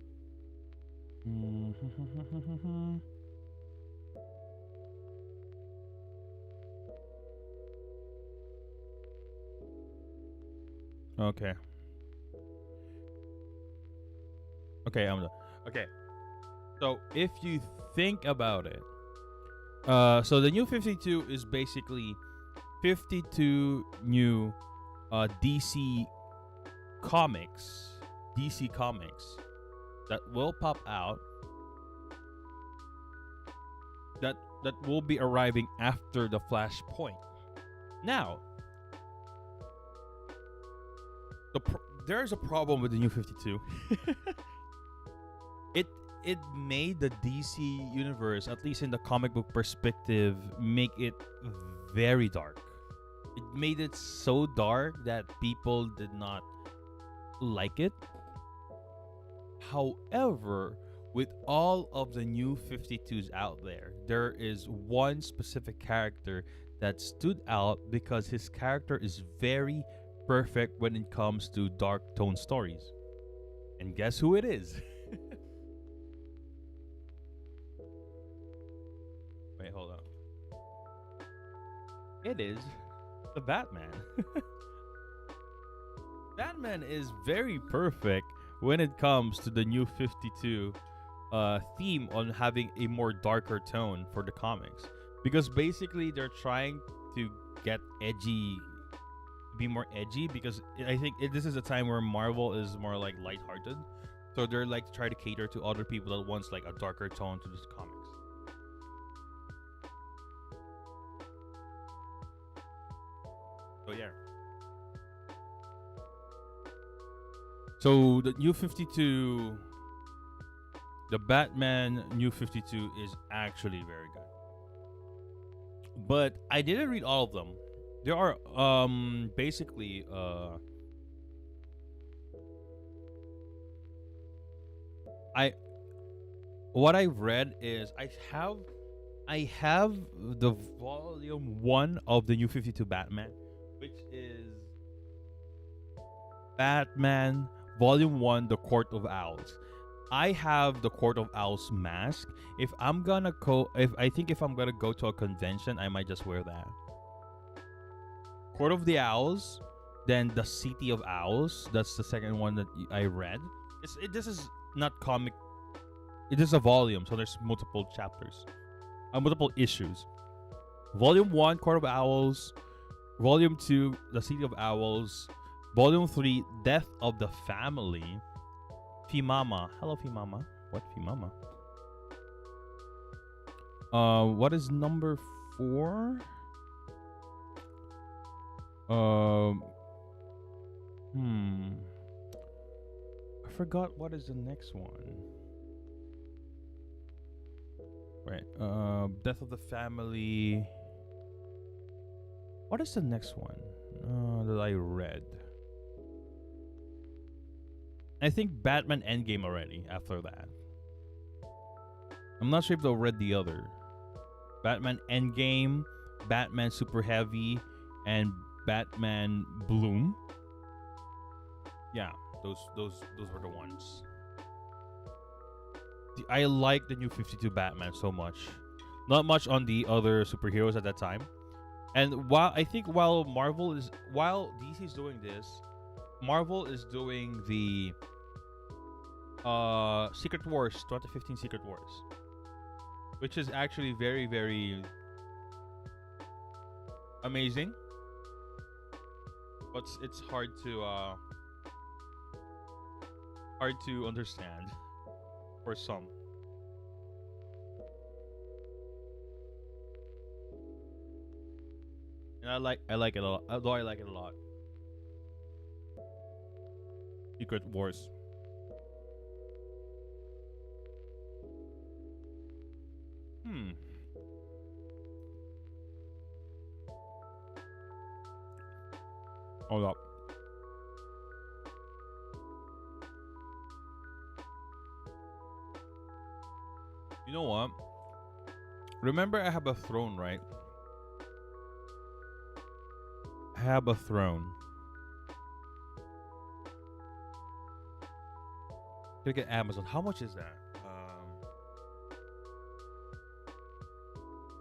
Okay. Okay, I'm done. Okay. So if you think about it, so the new 52 is basically 52 new DC comics, DC comics that will pop out that that will be arriving after the Flashpoint. Now, there's a problem with the new 52. it it made the DC universe, at least in the comic book perspective, make it very dark. It made it so dark that people did not like it. However, with all of the new 52s out there, there is one specific character that stood out because his character is very perfect when it comes to dark tone stories. And guess who it is? Wait, hold on. It is the Batman. Batman is very perfect when it comes to the new 52 theme on having a more darker tone for the comics. Because basically they're trying to get edgy, be more edgy, because I think this is a time where Marvel is more like lighthearted. So they're like to try to cater to other people that wants like a darker tone to this comics. So yeah. So the new 52, the Batman new 52 is actually very good. But I didn't read all of them. There are basically I what I've read is I have the volume 1 of the new 52 Batman, which is Batman Volume 1, The Court of Owls. I have the Court of Owls mask. If I'm gonna go, if I'm gonna go to a convention, I might just wear that. Court of the Owls, then the City of Owls. That's the second one that I read. This is not comic. It is a volume, so there's multiple chapters, multiple issues. Volume 1, Court of Owls. Volume 2, The City of Owls. Volume 3, Death of the Family. Fimama. Hello, Fimama. What Fimama? What is number 4? I forgot what is the next one. Right. Death of the Family. What is the next one that I read? I think Batman Endgame already after that. I'm not sure if I read the other. Batman Endgame, Batman Super Heavy, and Batman Bloom. Yeah, those were the ones. I like the new 52 Batman so much. Not much on the other superheroes at that time. And while DC is doing this, Marvel is doing the Secret Wars 2015 Secret Wars, which is actually very, very amazing, but it's hard to understand for some. And I like it a lot. Although I like it a lot. Secret Wars. Hmm. Hold up. You know what? Remember, I have a throne, right? I have a throne. Click at Amazon. How much is that?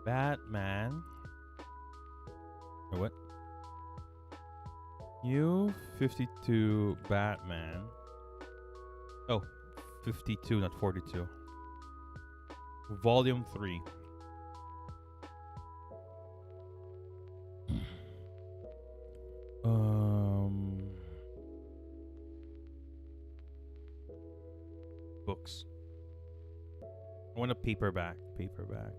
Batman. What? New 52 Batman. Oh, 52, not 42. Volume 3. Books. I want a paperback. Paperback.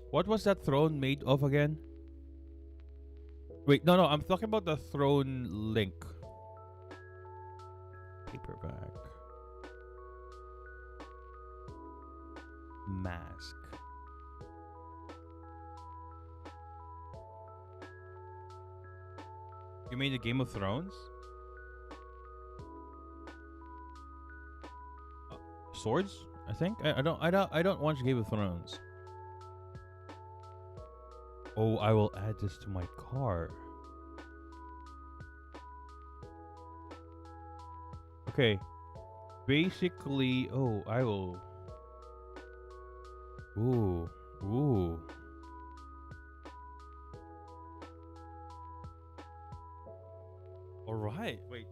What was that throne made of again? Wait, no, I'm talking about the throne link. Paperback. Mask. You made a Game of Thrones? Swords? I think. I don't watch Game of Thrones. Oh, I will add this to my car. Okay. Basically, oh, I will. Ooh. All right. Wait.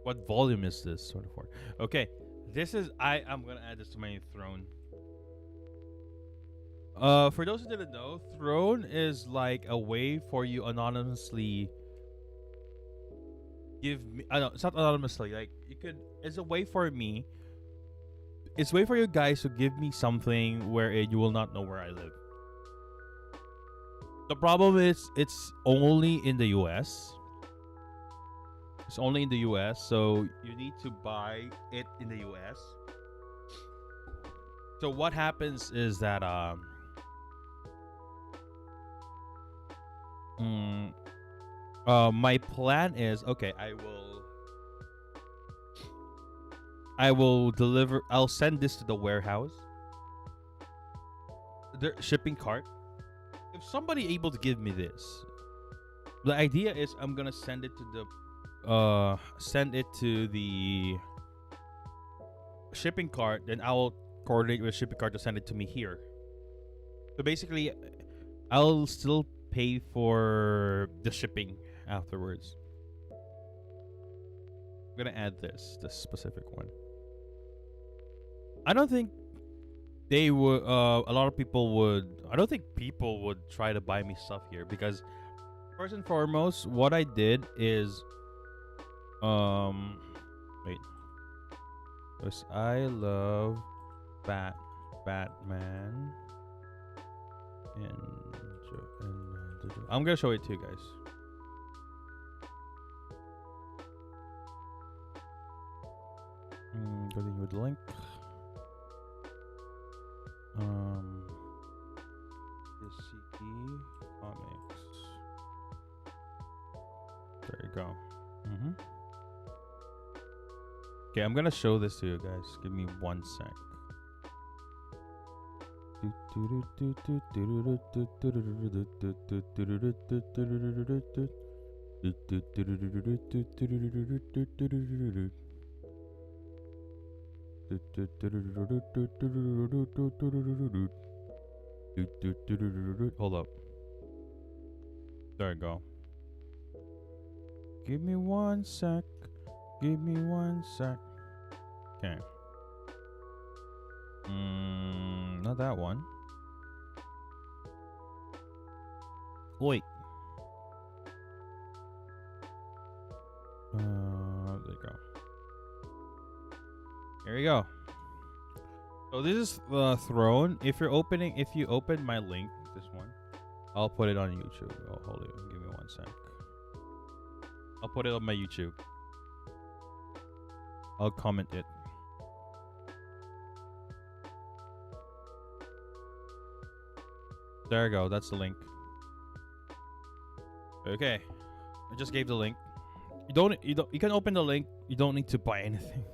What volume is this? 24. Okay. This is I'm gonna add this to my throne. For those who didn't know, throne is like a way for you anonymously give me. I don't. It's not anonymously. Like you could. It's a way for me. It's a way for you guys to give me something where you will not know where I live. The problem is it's only in the U.S. It's only in the US, so you need to buy it in the US. So what happens is that my plan is okay, I'll send this to the warehouse. The shipping cart. If somebody able to give me this, the idea is I'm gonna send it to the shipping cart, then I'll coordinate with shipping cart to send it to me here. So basically, I'll still pay for the shipping afterwards. I'm gonna add this specific one. I don't think they would. A lot of people would. I don't think people would try to buy me stuff here because, first and foremost, what I did is. Wait. Because I love Batman. I'm gonna show it to you guys. Going with the link. The CD comics. There you go. Okay, I'm gonna show this to you guys. Give me 1 sec. Hold up. There you go. Give me 1 sec. Give me 1 sec. Okay. Not that one. Wait. There you go. Here we go. So this is the throne. If you open my link, this one, I'll put it on YouTube. Oh, hold it. Give me 1 sec. I'll put it on my YouTube. I'll comment it. There you go. That's the link. Okay. I just gave the link. You can open the link. You don't need to buy anything.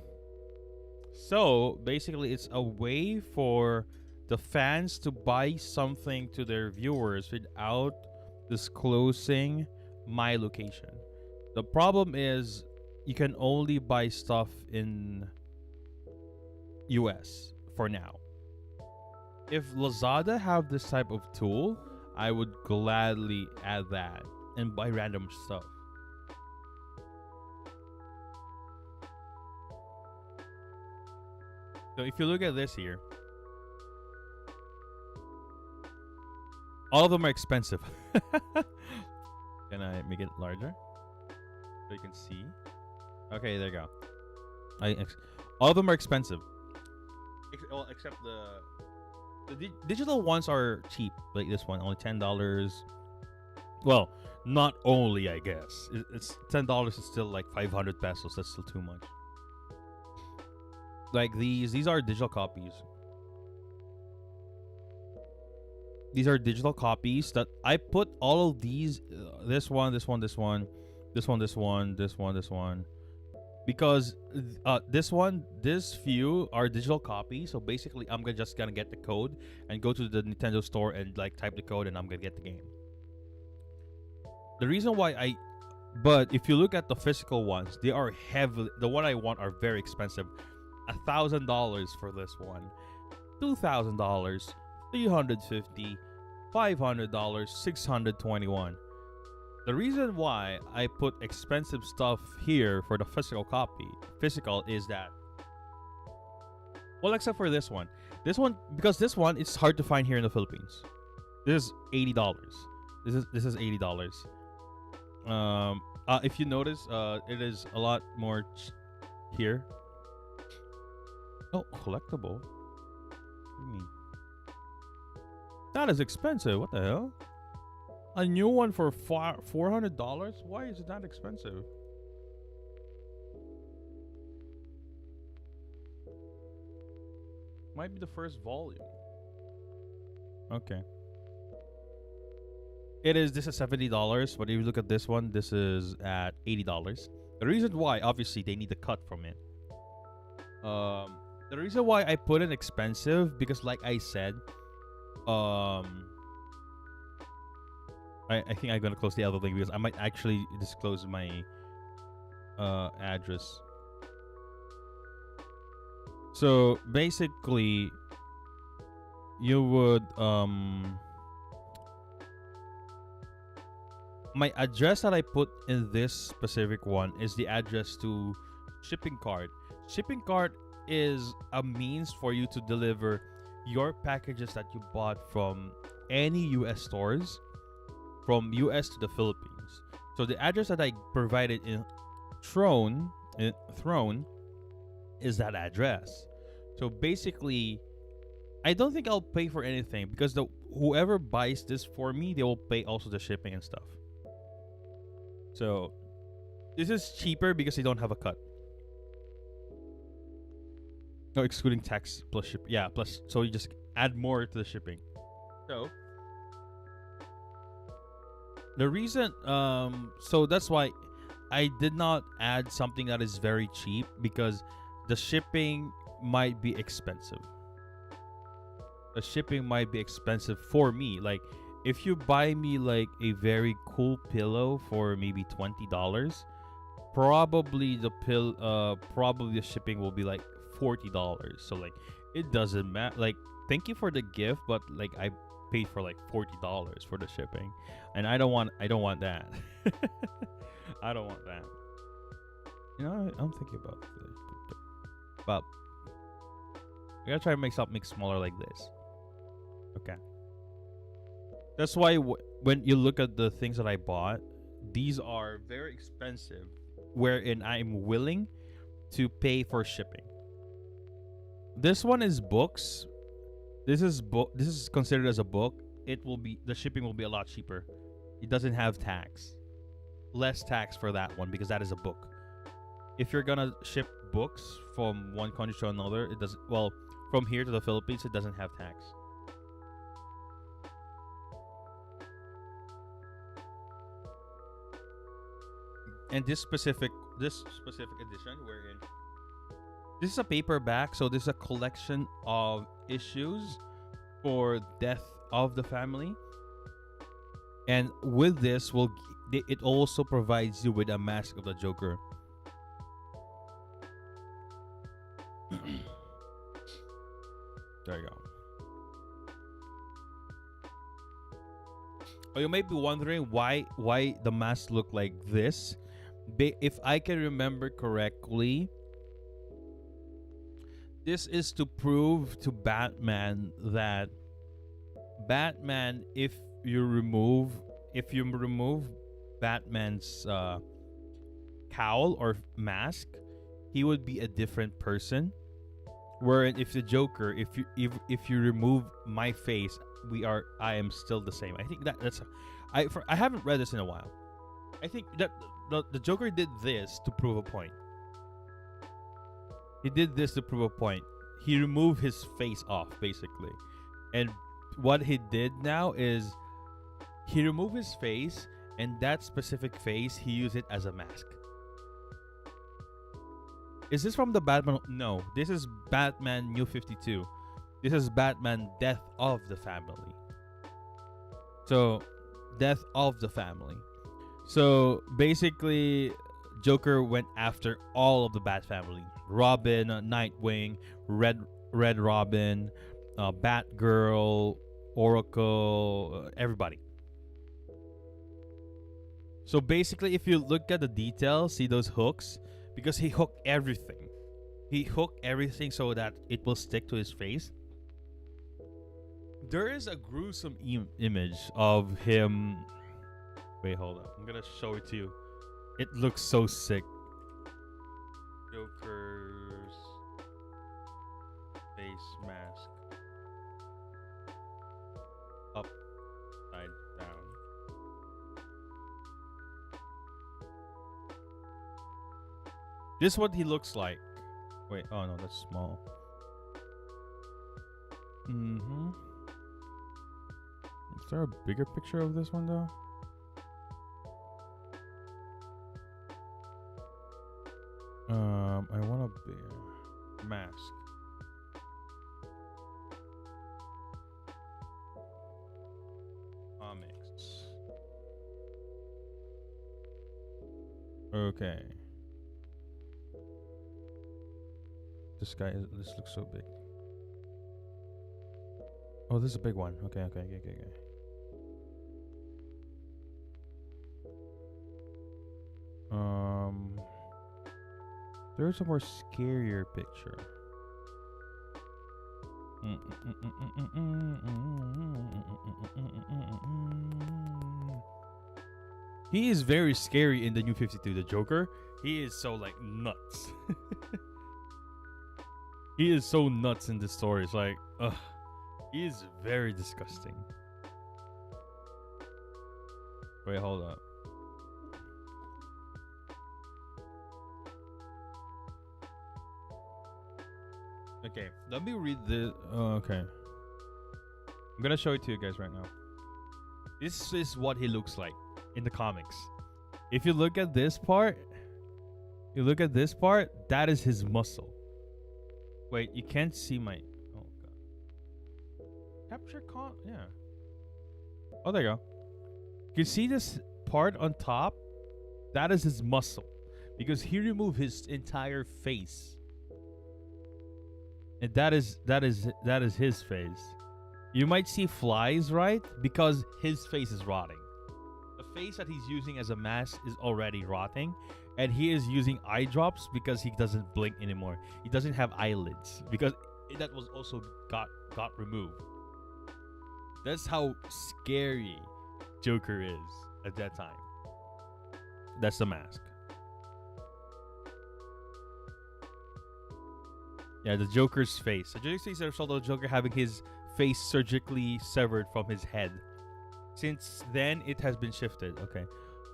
So basically, it's a way for the fans to buy something to their viewers without disclosing my location. The problem is you can only buy stuff in US for now. If Lazada have this type of tool, I would gladly add that and buy random stuff. So if you look at this here, all of them are expensive. Can I make it larger so you can see? Okay, there you go. All of them are expensive. Well, except the digital ones are cheap. Like this one, only $10. Well, not only, I guess. It's $10 is still like 500 pesos. That's still too much. Like these are digital copies. These are digital copies that I put all of these. This one, this one, this one, this one, this one, this one, this one. Because this few are digital copies. So basically, I'm just gonna get the code and go to the Nintendo store and like type the code, and I'm gonna get the game. The reason why but if you look at the physical ones, they are heavily. The one I want are very expensive. $1,000 for this one, $2,000, $350, $500, $621. The reason why I put expensive stuff here for the physical is that, well, except for this one, because this one it's hard to find here in the Philippines. This is $80. This is $80. If you notice, it is a lot more here. Oh, collectible. What do you mean? That is expensive. What the hell? A new one for $400? Why is it that expensive? Might be the first volume. Okay. This is $70, but if you look at this one, this is at $80. The reason why, obviously, they need a cut from it. The reason why I put it expensive, because like I said, I think I'm gonna close the other link because I might actually disclose my address. So basically, you would my address that I put in this specific one is the address to shipping cart. Shipping cart is a means for you to deliver your packages that you bought from any US stores, from US to the Philippines. So the address that I provided in Throne is that address. So basically, I don't think I'll pay for anything because whoever buys this for me, they will pay also the shipping and stuff. So this is cheaper because they don't have a cut. No, excluding tax plus ship. Yeah, plus, so you just add more to the shipping. So the reason, so that's why I did not add something that is very cheap, because the shipping might be expensive. The shipping might be expensive for me. Like, if you buy me like a very cool pillow for maybe $20, probably probably the shipping will be like $40. So like, it doesn't matter. Like, thank you for the gift, but like I paid for like $40 for the shipping, and I don't want that. I don't want that. You know, I'm thinking about this, but I gotta try to make something smaller like this. Okay. That's why when you look at the things that I bought, these are very expensive, wherein I'm willing to pay for shipping. This one is books. This is considered as a book. The shipping will be a lot cheaper. It doesn't have tax. Less tax for that one because that is a book. If you're gonna ship books from one country to another, it doesn't. Well, from here to the Philippines, it doesn't have tax. And this specific edition, wherein this is a paperback, so this is a collection of issues for death of the family. And with this, it also provides you with a Mask of the Joker. There you go. Or you might be wondering why the mask look like this. If I can remember correctly, this is to prove to Batman that Batman, if you remove Batman's cowl or mask, he would be a different person. Whereas if the Joker, if you remove my face, I am still the same. I think that's I haven't read this in a while. I think that the Joker did this to prove a point. He did this to prove a point. He removed his face off basically, and what he did now is he removed his face, and that specific face he used it as a mask. Is this from the Batman? No, this is Batman New 52. This is Batman Death of the Family. So, Death of the Family. So, basically, Joker went after all of the Bat family. Robin, Nightwing, Red Robin, Batgirl, Oracle, everybody. So basically, if you look at the details, see those hooks? Because he hooked everything. He hooked everything so that it will stick to his face. There is a gruesome image of him. Wait, hold on. I'm gonna show it to you. It looks so sick. Joker's face mask. Upside down. This is what he looks like. Wait, oh no, that's small. Mm-hmm. Is there a bigger picture of this one though? I want a bear mask. Comics. Okay. This looks so big. Oh, this is a big one. Okay. There's a more scarier picture. He is very scary in the New 52, the Joker. He is so like nuts. He is so nuts in this story. It's like, ugh. He is very disgusting. Wait, hold up. Okay, let me read the. Okay. I'm gonna show it to you guys right now. This is what he looks like in the comics. If you look at this part, that is his muscle. Wait, you can't see my. Oh god. Capture yeah. Oh, there you go. You can see this part on top? That is his muscle, because he removed his entire face. And that is his face. You might see flies, right? Because his face is rotting. The face that he's using as a mask is already rotting, and he is using eye drops because he doesn't blink anymore. He doesn't have eyelids because that was also got removed. That's how scary Joker is at that time. That's the mask. Yeah, the Joker's face. The Joker's face is a result of the Joker having his face surgically severed from his head. Since then, it has been shifted. Okay.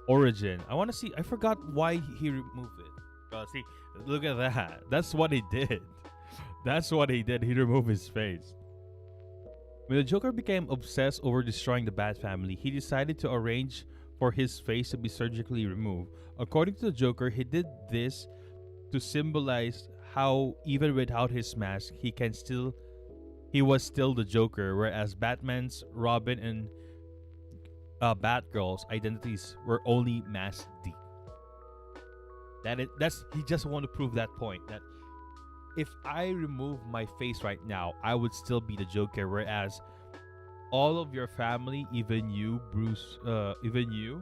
Origin. I want to see. I forgot why he removed it. See, look at that. That's what he did. That's what he did. He removed his face. When the Joker became obsessed over destroying the Bat family, he decided to arrange for his face to be surgically removed. According to the Joker, he did this to symbolize how even without his mask, he was still the Joker, whereas Batman's, Robin, and Batgirl's identities were only mask deep. He just want to prove that point, that if I remove my face right now, I would still be the Joker, whereas all of your family, even you, Bruce, even you,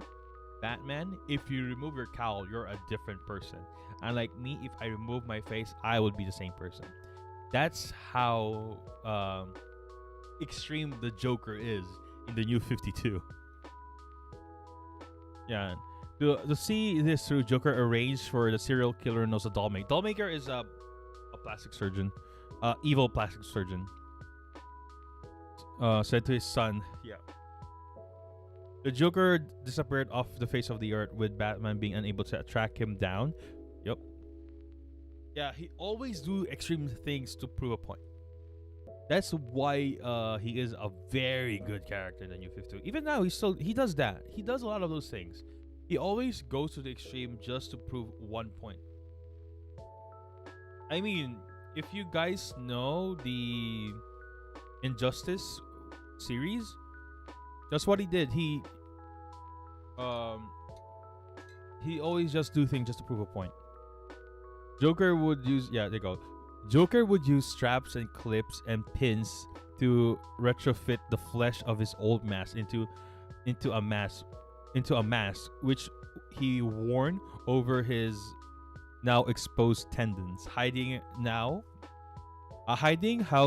Batman, if you remove your cowl, you're a different person. Unlike me, if I remove my face, I would be the same person. That's how extreme the Joker is in the new 52. Yeah. To see this through, Joker arranged for the serial killer knows a dollmaker. Dollmaker is a plastic surgeon, evil plastic surgeon. Said to his son, yeah. The Joker disappeared off the face of the earth with Batman being unable to track him down. Yep. Yeah, he always do extreme things to prove a point. That's why he is a very good character in the New 52. Even now, he does that. He does a lot of those things. He always goes to the extreme just to prove one point. I mean, if you guys know the Injustice series, that's what he did. He always just do things just to prove a point. Joker would use Joker would use straps and clips and pins to retrofit the flesh of his old mask into a mask which he worn over his now exposed tendons, hiding how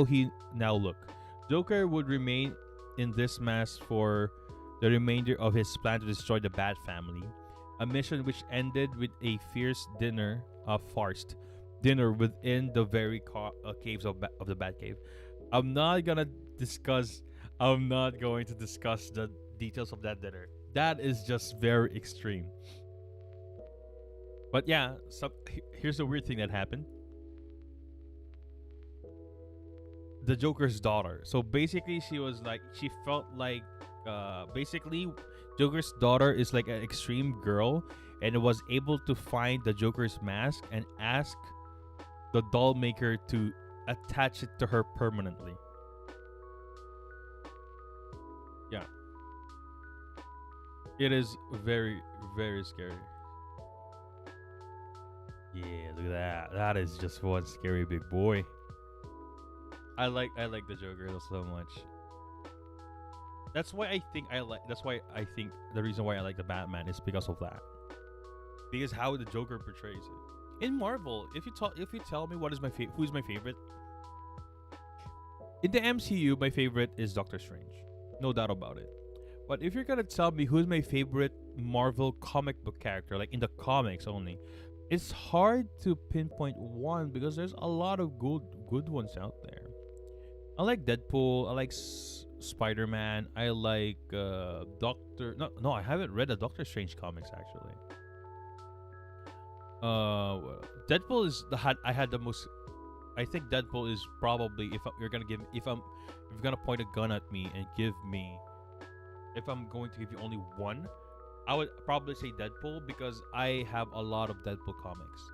he now looked. Joker would remain in this mask for the remainder of his plan to destroy the Bat family, a mission which ended with a fierce farced dinner within the very caves of the Batcave. I'm not going to discuss the details of that dinner. That is just very extreme. But yeah, here's the weird thing that happened. The Joker's daughter. So basically, she felt like basically Joker's daughter is like an extreme girl and was able to find the Joker's mask and ask the doll maker to attach it to her permanently. Yeah. It is very, very scary. Yeah, look at that. That is just one scary big boy. I like the Joker so much. That's why I think the reason why I like the Batman is because of that. Because how the Joker portrays it. In Marvel, if you tell me who's my favorite, in the MCU, my favorite is Doctor Strange. No doubt about it. But if you're gonna tell me who's my favorite Marvel comic book character, like in the comics only, it's hard to pinpoint one because there's a lot of good ones out there. I like Deadpool. I like Spider-Man. I like No, I haven't read the Doctor Strange comics actually. Deadpool is I had the most. I think Deadpool is probably if you're gonna point a gun at me and if I'm going to give you only one, I would probably say Deadpool because I have a lot of Deadpool comics,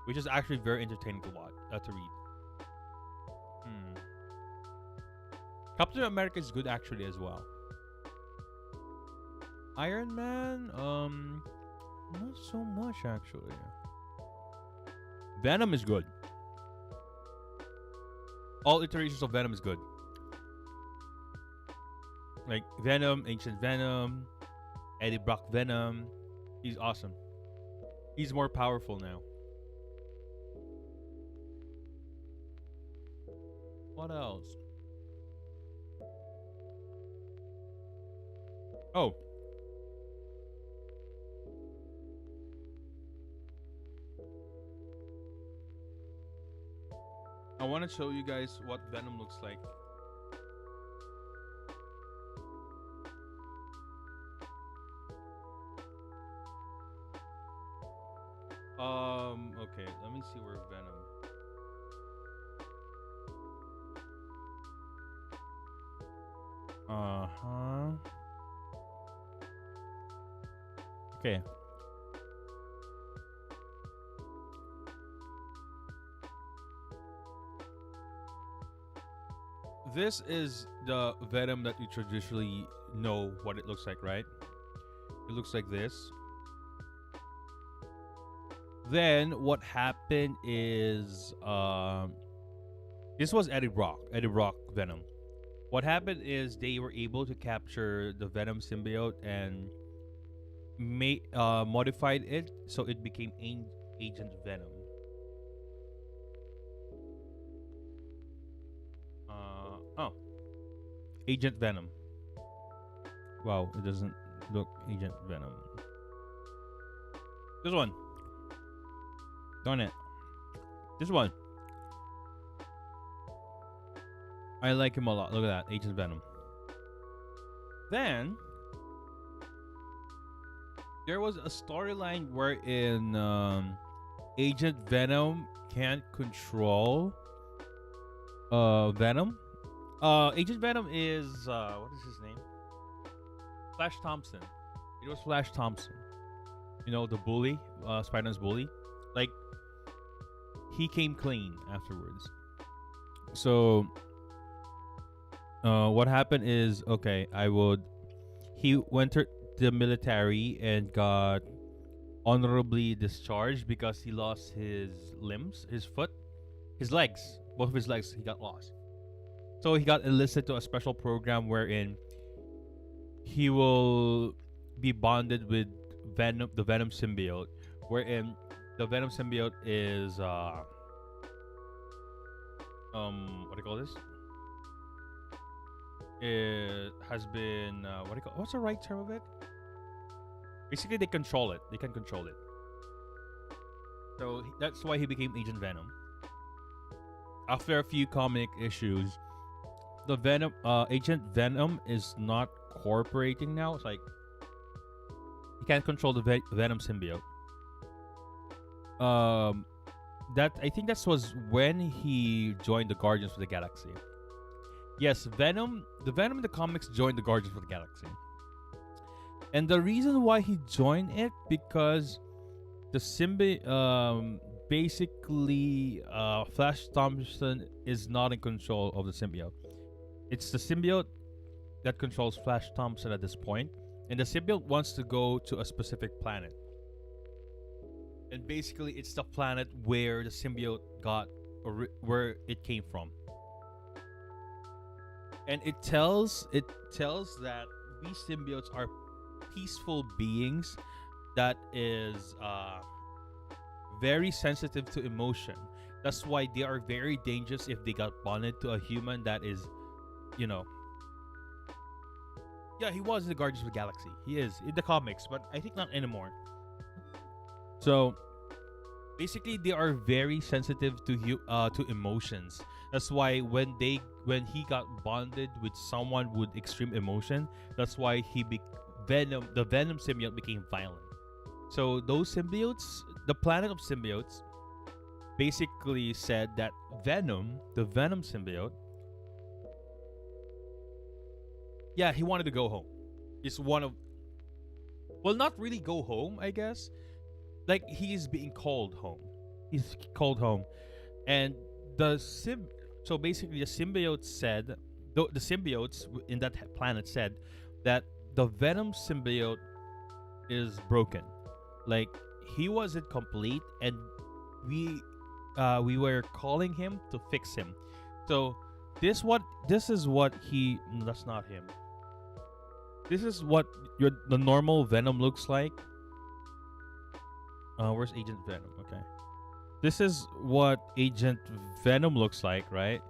which is actually very entertaining to read. Captain America is good actually as well. Iron Man, not so much actually. Venom is good. All iterations of Venom is good. Like Venom, Ancient Venom, Eddie Brock Venom. He's awesome. He's more powerful now. What else? Oh. I want to show you guys what Venom looks like. Okay, let me see where Venom. Okay. This is the Venom that you traditionally know what it looks like, right? It looks like this. Then what happened is this was Eddie Brock Venom. What happened is they were able to capture the Venom symbiote and modified it so it became Agent Venom. Oh, Agent Venom. Wow, it doesn't look Agent Venom. This one. Darn it. This one. I like him a lot. Look at that. Agent Venom. Then there was a storyline wherein Agent Venom can't control Venom. Agent Venom is what is his name? Flash Thompson. It was Flash Thompson. You know, the bully, Spider-Man's bully. Like, he came clean afterwards. So what happened is, okay, he went to the military and got honorably discharged because he lost his limbs, his foot, his legs, both of his legs. He got lost. So he got enlisted to a special program wherein he will be bonded with the Venom symbiote, wherein the Venom symbiote is what do you call this? It has been what's the right term of it? Basically, they control it. They can control it. So that's why he became Agent Venom. After a few comic issues, the Agent Venom is not cooperating now. It's like he can't control the Venom symbiote. That I think that was when he joined the Guardians of the Galaxy. Yes, the Venom in the comics joined the Guardians of the Galaxy. And the reason why he joined it, because the symbiote, basically, Flash Thompson is not in control of the symbiote. It's the symbiote that controls Flash Thompson at this point, and the symbiote wants to go to a specific planet. And basically, it's the planet where the symbiote got, or where it came from. And it tells that we symbiotes are peaceful beings that is very sensitive to emotion. That's why they are very dangerous if they got bonded to a human that is, you know. Yeah, he was in the Guardians of the Galaxy. He is in the comics, but I think not anymore. So basically, they are very sensitive to emotions. That's why when he got bonded with someone with extreme emotion, that's why the Venom symbiote became violent. So those symbiotes, the planet of symbiotes, basically said that the Venom symbiote, yeah, he wanted to go home. It's not really go home, I guess. Like, he's being called home. He's called home. And so basically the symbiote said, the symbiotes in that planet said that the Venom symbiote is broken. Like, he wasn't complete, and we were calling him to fix him. So that's not him. This is what the normal Venom looks like. Where's Agent Venom? Okay. This is what Agent Venom looks like, right?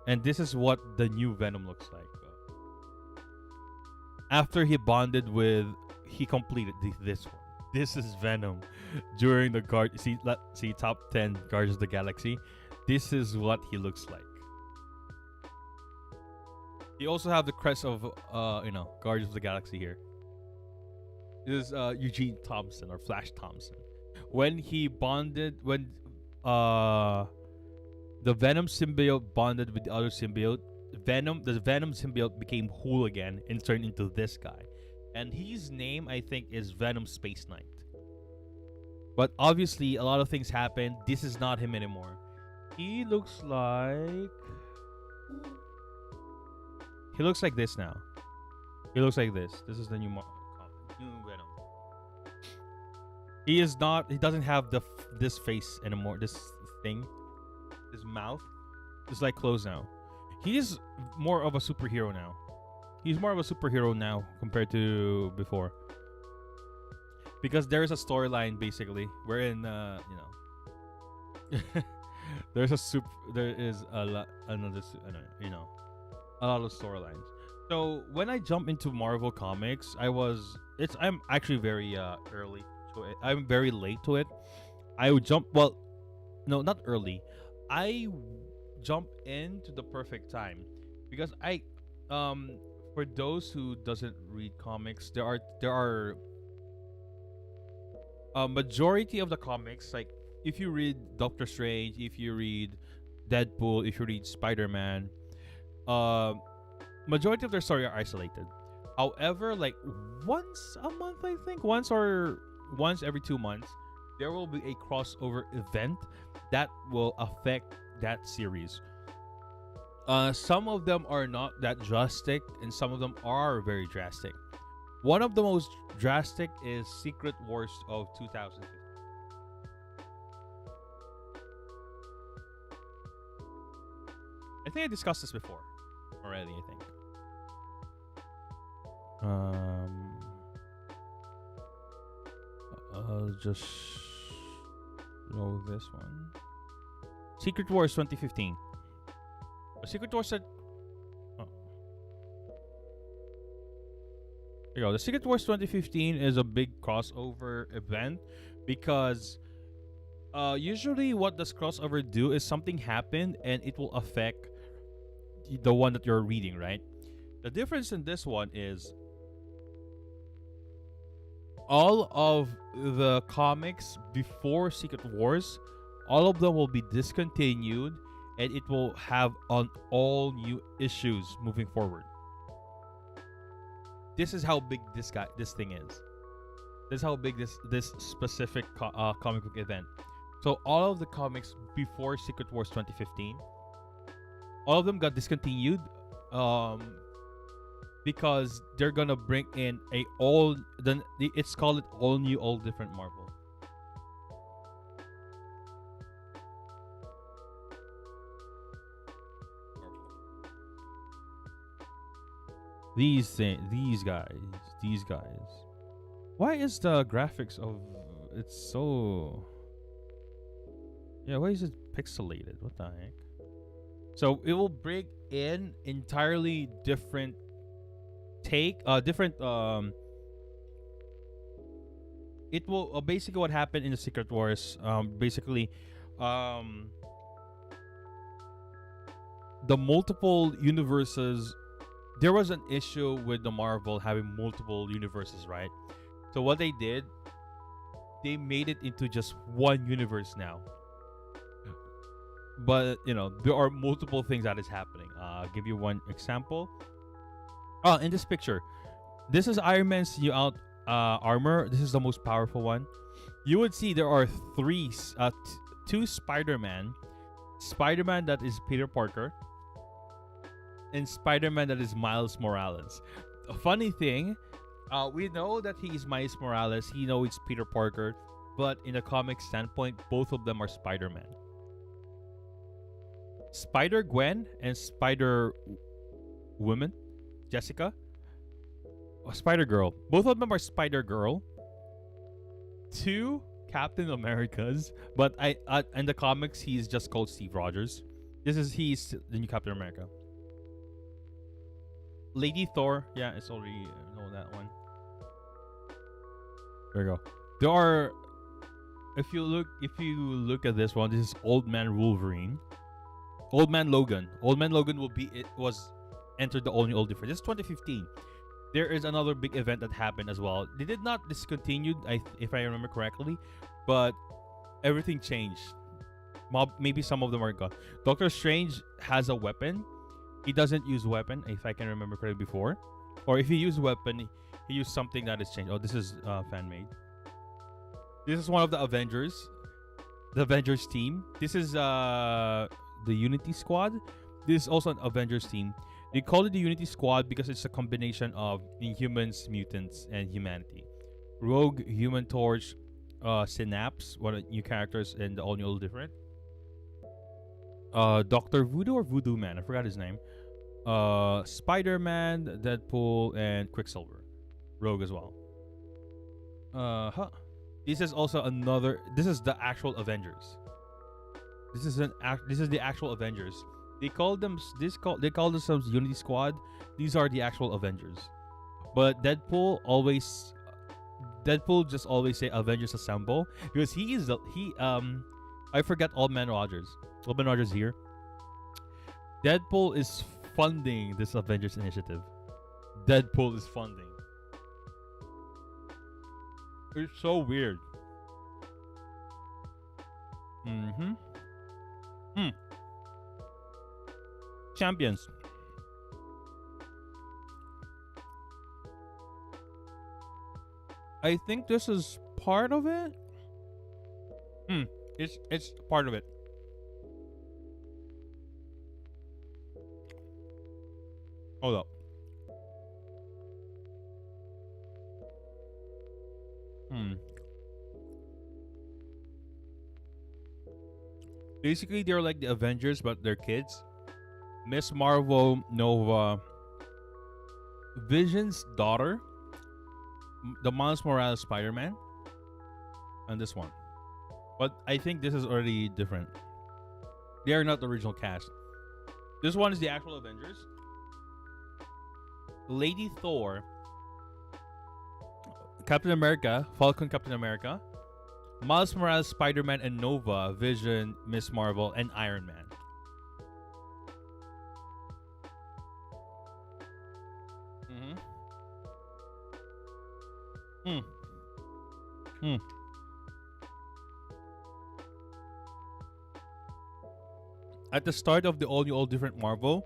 And this is what the new Venom looks like. After he completed this one. This is Venom during the see top 10 Guardians of the Galaxy. This is what he looks like. You also have the crest of Guardians of the Galaxy here. This is Eugene Thompson, or Flash Thompson. When the Venom symbiote bonded with the other symbiote, the Venom symbiote became whole again and turned into this guy. And his name, I think, is Venom Space Knight. But obviously, a lot of things happened. This is not him anymore. He looks like this now. He looks like this. This is the new Venom. He doesn't have this face anymore. This thing, his mouth is like closed now. He is more of a superhero now. He's more of a superhero now compared to before, because there is a storyline basically wherein there's a there is a lot another a lot of storylines. So when I jump into Marvel Comics, I'm actually very early to it. I'm very late to it. I would jump, well, no, not early. I jump into the perfect time because I for those who doesn't read comics, there are a majority of the comics, like if you read Doctor Strange, if you read Deadpool, if you read Spider-Man, uh majority of their story are isolated. However, like once a month, I think, once every 2 months, there will be a crossover event that will affect that series. Some of them are not that drastic, and some of them are very drastic. One of the most drastic is Secret Wars of 2015. I think I discussed this before already, I think. Um, I'll just roll this one. Secret Wars 2015. Secret Wars said. Oh. There you go. The Secret Wars 2015 is a big crossover event because usually what does crossover do is something happened and it will affect the one that you're reading, right? The difference in this one is all of the comics before Secret Wars, all of them will be discontinued and it will have on all new issues moving forward. This is how big this thing is. This is how big this specific comic book event. So all of the comics before Secret Wars 2015, all of them got discontinued because they're gonna bring in it's called it all new, all different Marvel. These guys. Why is the graphics of it's so? Yeah, why is it pixelated? What the heck? So it will bring in entirely different different it will basically what happened in the Secret Wars, the multiple universes. There was an issue with the Marvel having multiple universes, right? So what they did, they made it into just one universe now. But there are multiple things that is happening. I'll give you one example. In this picture, this is Iron Man's new armor. This is the most powerful one. You would see there are two Spider-Man that is Peter Parker, and Spider-Man that is Miles Morales. A funny thing, we know that he is Miles Morales. He knows it's Peter Parker, but in a comic standpoint, both of them are Spider-Man. Spider-Gwen and Spider-Woman, Jessica, Spider-Girl. Both of them are Spider-Girl. Two Captain Americas, but in the comics he's just called Steve Rogers. He's the new Captain America. Lady Thor, yeah, it's already know that one. There you go. There are, if you look at this one, this is Old Man Wolverine. Old Man Logan. Old Man Logan was entered the all new, all different. This is 2015. There is another big event that happened as well. They did not discontinue, if I remember correctly, but everything changed. Maybe some of them are gone. Doctor Strange has a weapon. He doesn't use weapon, if I can remember correctly before. Or if he used weapon, he used something that is changed. Oh, this is fan-made. This is one of the Avengers. The Avengers team. This is the Unity Squad. This is also an Avengers team. They call it the Unity Squad because it's a combination of Inhumans, mutants, and humanity. Rogue, Human Torch, Synapse, one of the new characters, and the all new, all different. Dr. Voodoo or Voodoo Man, I forgot his name. Spider-Man, Deadpool, and Quicksilver. Rogue as well. Huh. This is also another. This is the actual Avengers. This is the actual Avengers. They call them they call themselves Unity Squad. These are the actual Avengers. But Deadpool just always say Avengers Assemble because he is the he I forget Old Man Rogers. Old Man Rogers here. Deadpool is funding this Avengers initiative. Deadpool is funding. It's so weird. Mm-hmm. Hmm. Champions. I think this is part of it. Hmm. It's part of it. Hold up. Hmm. Basically, they're like the Avengers, but they're kids. Miss Marvel, Nova, Vision's daughter, the Miles Morales Spider-Man, and this one. But I think this is already different. They are not the original cast. This one is the actual Avengers. Lady Thor, Captain America, Falcon Captain America, Miles Morales Spider-Man and Nova, Vision, Miss Marvel, and Iron Man. Mm-hmm. Hmm. Hmm. At the start of the all new, all different Marvel,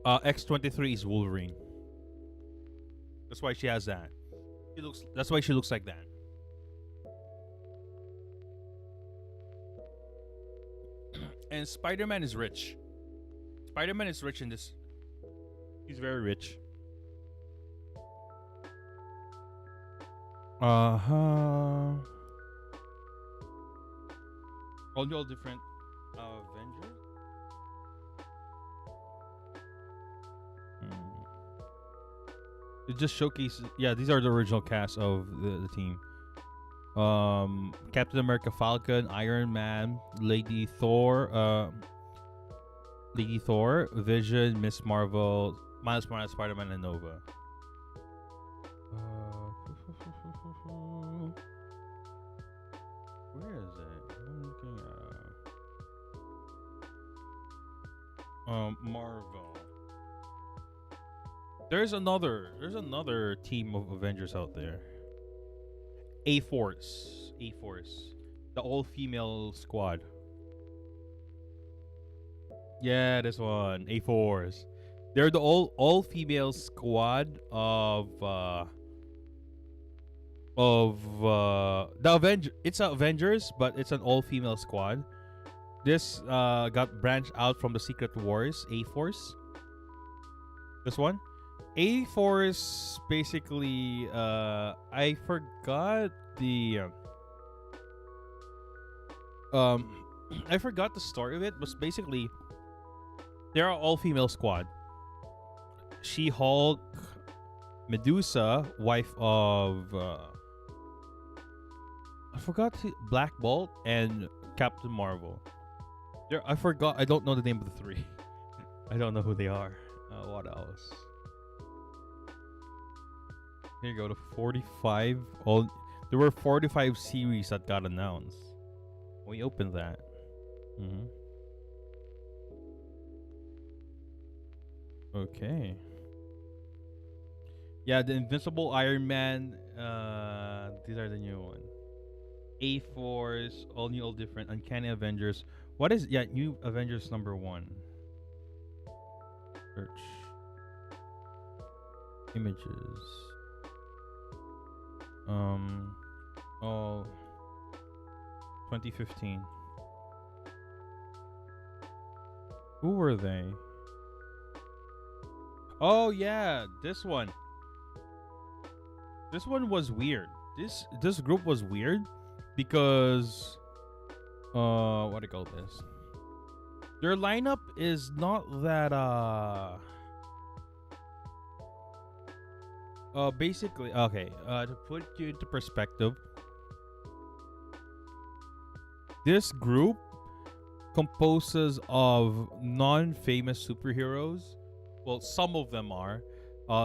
X-23 is Wolverine. That's why she has that. She looks. That's why she looks like that. And Spider-Man is rich. Spider-Man is rich in this. He's very rich. Uh huh. All different Avengers. Hmm. It just showcases. Yeah, these are the original cast of the team. Captain America, Falcon, Iron Man, Lady Thor, Vision, Miss Marvel, Miles Morales, Spider-Man, and Nova. Where is it? I'm looking at Marvel. There's another team of Avengers out there. A Force, the all female squad. Yeah, this one, A Force. They're the all female squad of the Avenger. It's Avengers, but it's an all female squad. This got branched out from the Secret Wars. A Force. This one, A Force. Basically, I forgot the I forgot the story of it. But basically, they're an all female squad. She Hulk, Medusa, wife of I forgot Black Bolt and Captain Marvel. There, I forgot. I don't know the name of the three. I don't know who they are. What else? Here you go. The 45. All there were 45 series that got announced. We opened that. Mm-hmm. Okay. Yeah, the Invincible Iron Man. These are the new one. A Force, all new, all different. Uncanny Avengers. What is New Avengers #1? Search images. Oh, 2015. Who were they? Oh yeah, this one. This one was weird. This group was weird because what do you call this? Their lineup is not that basically okay, to put you into perspective, this group composes of non-famous superheroes. Well, some of them are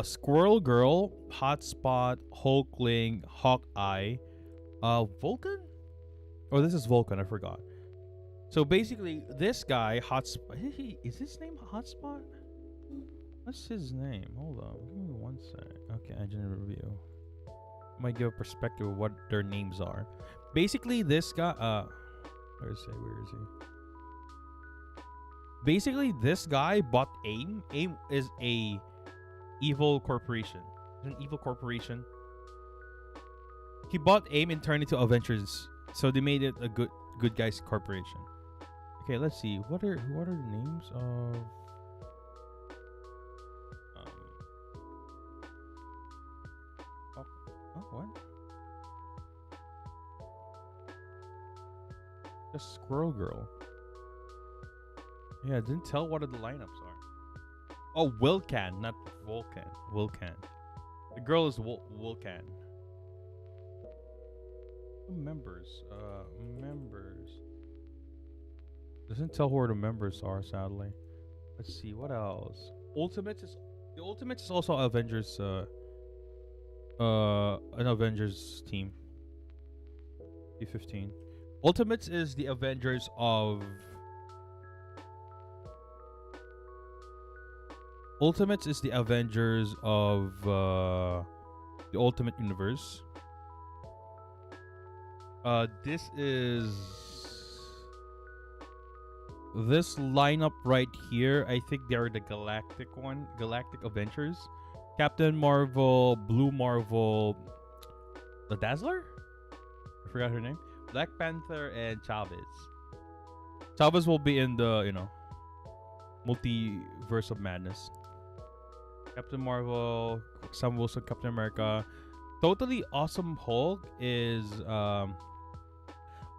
Squirrel Girl, Hotspot, Hulkling, Hawkeye, Vulcan? Oh, this is Vulcan, I forgot. So basically, this guy, Hotspot, is his name Hotspot? What's his name? Hold on, give me one sec. Okay, engine review. Might give a perspective of what their names are. Basically, this guy, where is he? Where is he? Basically, this guy bought AIM. AIM is a evil corporation. It's an evil corporation. He bought AIM and turned it into Avengers, so they made it a good guys corporation. Okay, let's see. What are the names of? What? Just Squirrel Girl. Yeah, I didn't tell what the lineups are. Oh, Wilcan, not Vulcan. Wilcan. The girl is Wilcan. Members. Members. Doesn't tell who the members are, sadly. Let's see, what else? The Ultimates is also Avengers an Avengers team. P15. Ultimates is the Avengers of the Ultimate Universe. This lineup right here, I think they're the Galactic Avengers. Captain Marvel, Blue Marvel, the Dazzler? I forgot her name. Black Panther and Chavez. Chavez will be in the, multiverse of madness. Captain Marvel, Sam Wilson, Captain America. Totally Awesome Hulk is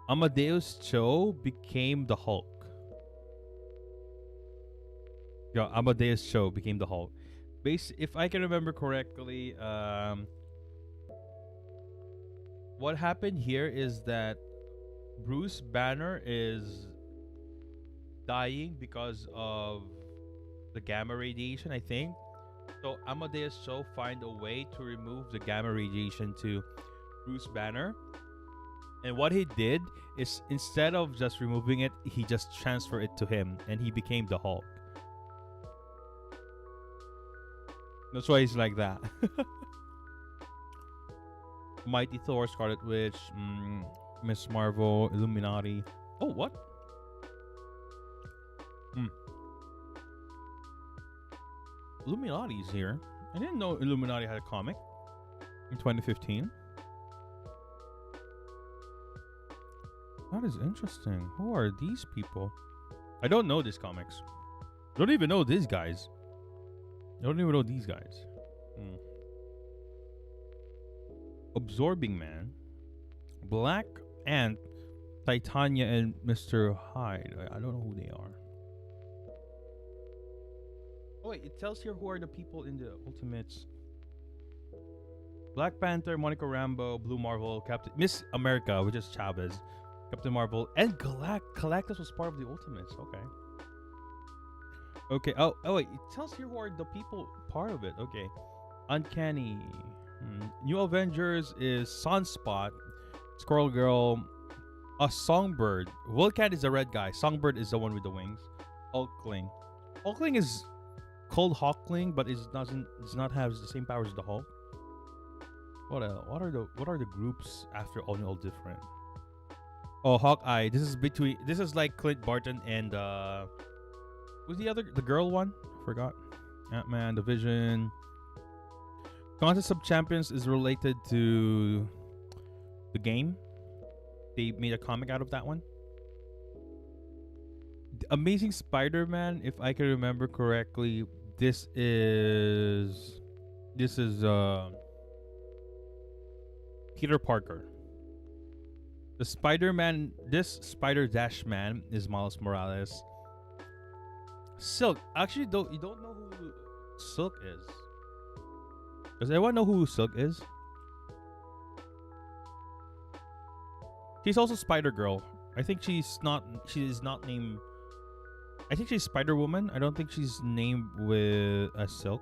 Amadeus Cho became the Hulk. Yeah, Amadeus Cho became the Hulk. If I can remember correctly, what happened here is that Bruce Banner is dying because of the gamma radiation, I think. So Amadeus Cho find a way to remove the gamma radiation to Bruce Banner. And what he did is, instead of just removing it, he just transferred it to him and he became the Hulk. That's why he's like that. Mighty Thor, Scarlet Witch, Miss Marvel, Illuminati. Oh, what? Illuminati's here. I didn't know Illuminati had a comic in 2015. That is interesting. Who are these people? I don't know these comics. Don't even know these guys. I don't even know these guys. Absorbing Man, Black Ant, Titania, and Mr. Hyde. I don't know who they are. Oh wait, it tells here who are the people in the Ultimates. Black Panther, Monica Rambeau, Blue Marvel, Captain Miss America, which is Chavez, Captain Marvel, and Galactus was part of the Ultimates. Okay. Okay. Oh wait, it tells here who are the people part of it. Okay. Uncanny. New Avengers is Sunspot, Squirrel Girl, Songbird. Vulcan is the red guy. Songbird is the one with the wings. Hulkling. Hulkling is called Hulkling, but it does not have the same powers as the Hulk. What else? What are the groups after all different? Oh, Hawkeye. This is like Clint Barton and who's the girl one? Forgot. Ant-Man, the Vision. Contest of Champions is related to the game. They made a comic out of that one. The Amazing Spider-Man, if I can remember correctly, this is Peter Parker. The Spider-Man, this Spider-Man is Miles Morales. Silk. Actually, don't you don't know who Silk is? Does anyone know who Silk is? She's also Spider Girl. I think she's not. She is not named. I think she's Spider Woman. I don't think she's named with a Silk.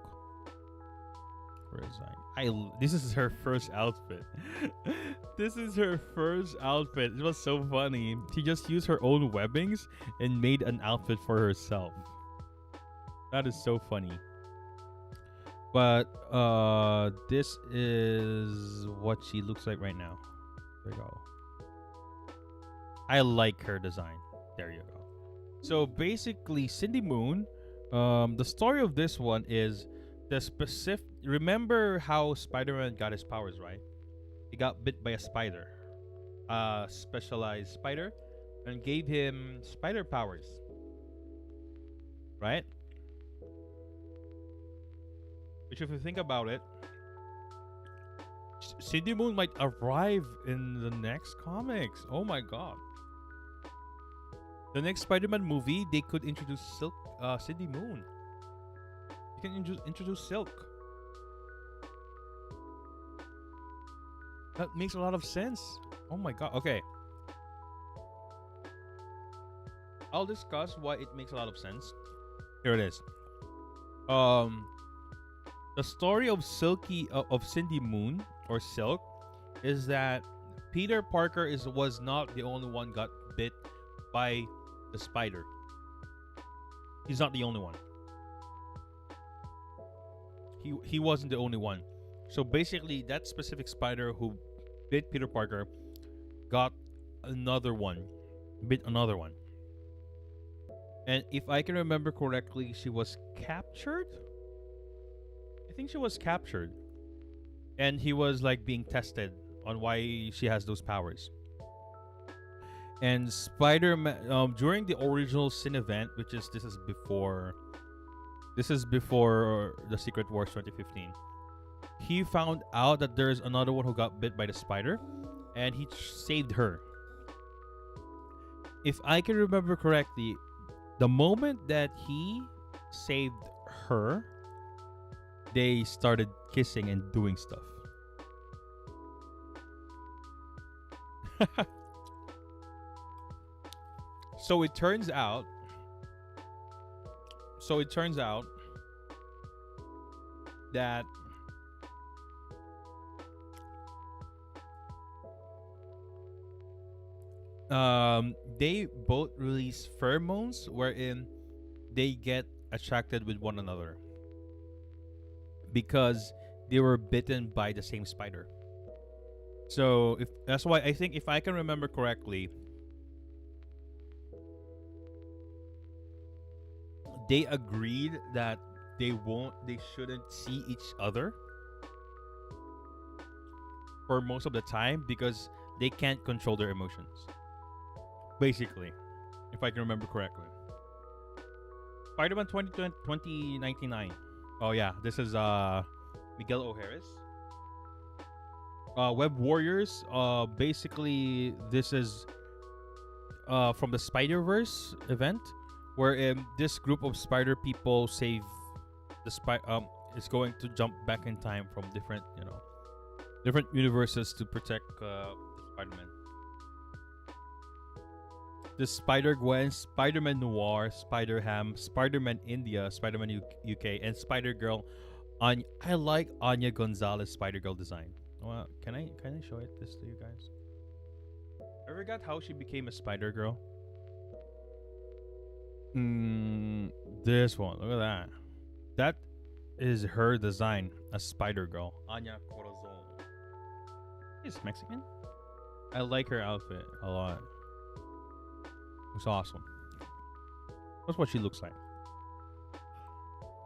Resign. This is her first outfit. This is her first outfit. It was so funny. She just used her own webbings and made an outfit for herself. That is so funny. But this is what she looks like right now. There you go. I like her design. There you go. So basically, Cindy Moon. The story of this one is the specific. Remember how Spider-Man got his powers, right? He got bit by a spider, a specialized spider, and gave him spider powers. Right? Which, if you think about it, Cindy Moon might arrive in the next comics. Oh my god. The next Spider-Man movie, they could introduce Cindy Moon. You can introduce Silk. That makes a lot of sense. Oh my god. Okay. I'll discuss why it makes a lot of sense. Here it is. The story of Cindy Moon or Silk is that Peter Parker was not the only one got bit by the spider. He's not the only one. He wasn't the only one. So basically, that specific spider who bit Peter Parker got another one, bit another one. And if I can remember correctly, she was captured. I think she was captured, and he was like being tested on why she has those powers. And Spider-Man, during the original Sin event, which is this is before the Secret Wars 2015. He found out that there's another one who got bit by the spider, and he saved her. If I can remember correctly, the moment that he saved her, they started kissing and doing stuff. So it turns out that they both release pheromones wherein they get attracted with one another because they were bitten by the same spider. So that's why I think, if I can remember correctly, they agreed that they shouldn't see each other for most of the time because they can't control their emotions. Basically, if I can remember correctly. Spider-Man 2099. Oh yeah, this is Miguel O'Harris. Web Warriors. Basically, this is from the Spider-Verse event, where this group of spider people save the is going to jump back in time from different universes to protect Spider-Man. The Spider-Gwen, Spider-Man Noir, Spider-Ham, Spider-Man India, Spider-Man UK, and Spider-Girl. I like Anya Gonzalez Spider-Girl design. Well, can I show this to you guys? I forgot how she became a Spider-Girl. This one. Look at that. That is her design as Spider-Girl. Anya Corazon. She's Mexican. I like her outfit a lot. It's awesome. That's what she looks like.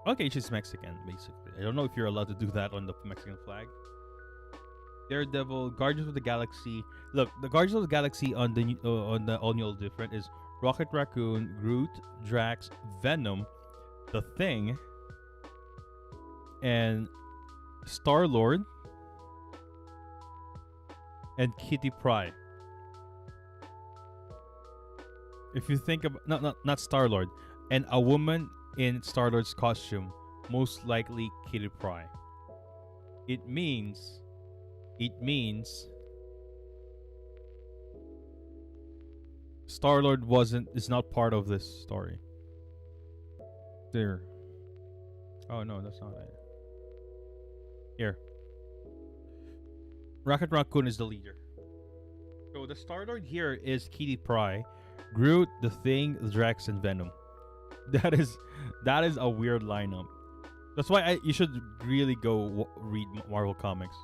Okay, she's Mexican, basically. I don't know if you're allowed to do that on the Mexican flag. Daredevil, Guardians of the Galaxy. Look, the Guardians of the Galaxy on the all-new different is Rocket Raccoon, Groot, Drax, Venom, The Thing, and Star-Lord, and Kitty Pryde. If you think about not Star-Lord, and a woman in Star-Lord's costume, most likely Kitty Pryde. It means it means Star-Lord wasn't is not part of this story. There. Oh no, that's not it. Here. Rocket Raccoon is the leader. So the Star-Lord here is Kitty Pryde, Groot, the Thing, Drax, and Venom. That is a weird lineup. That's why you should really go read Marvel comics.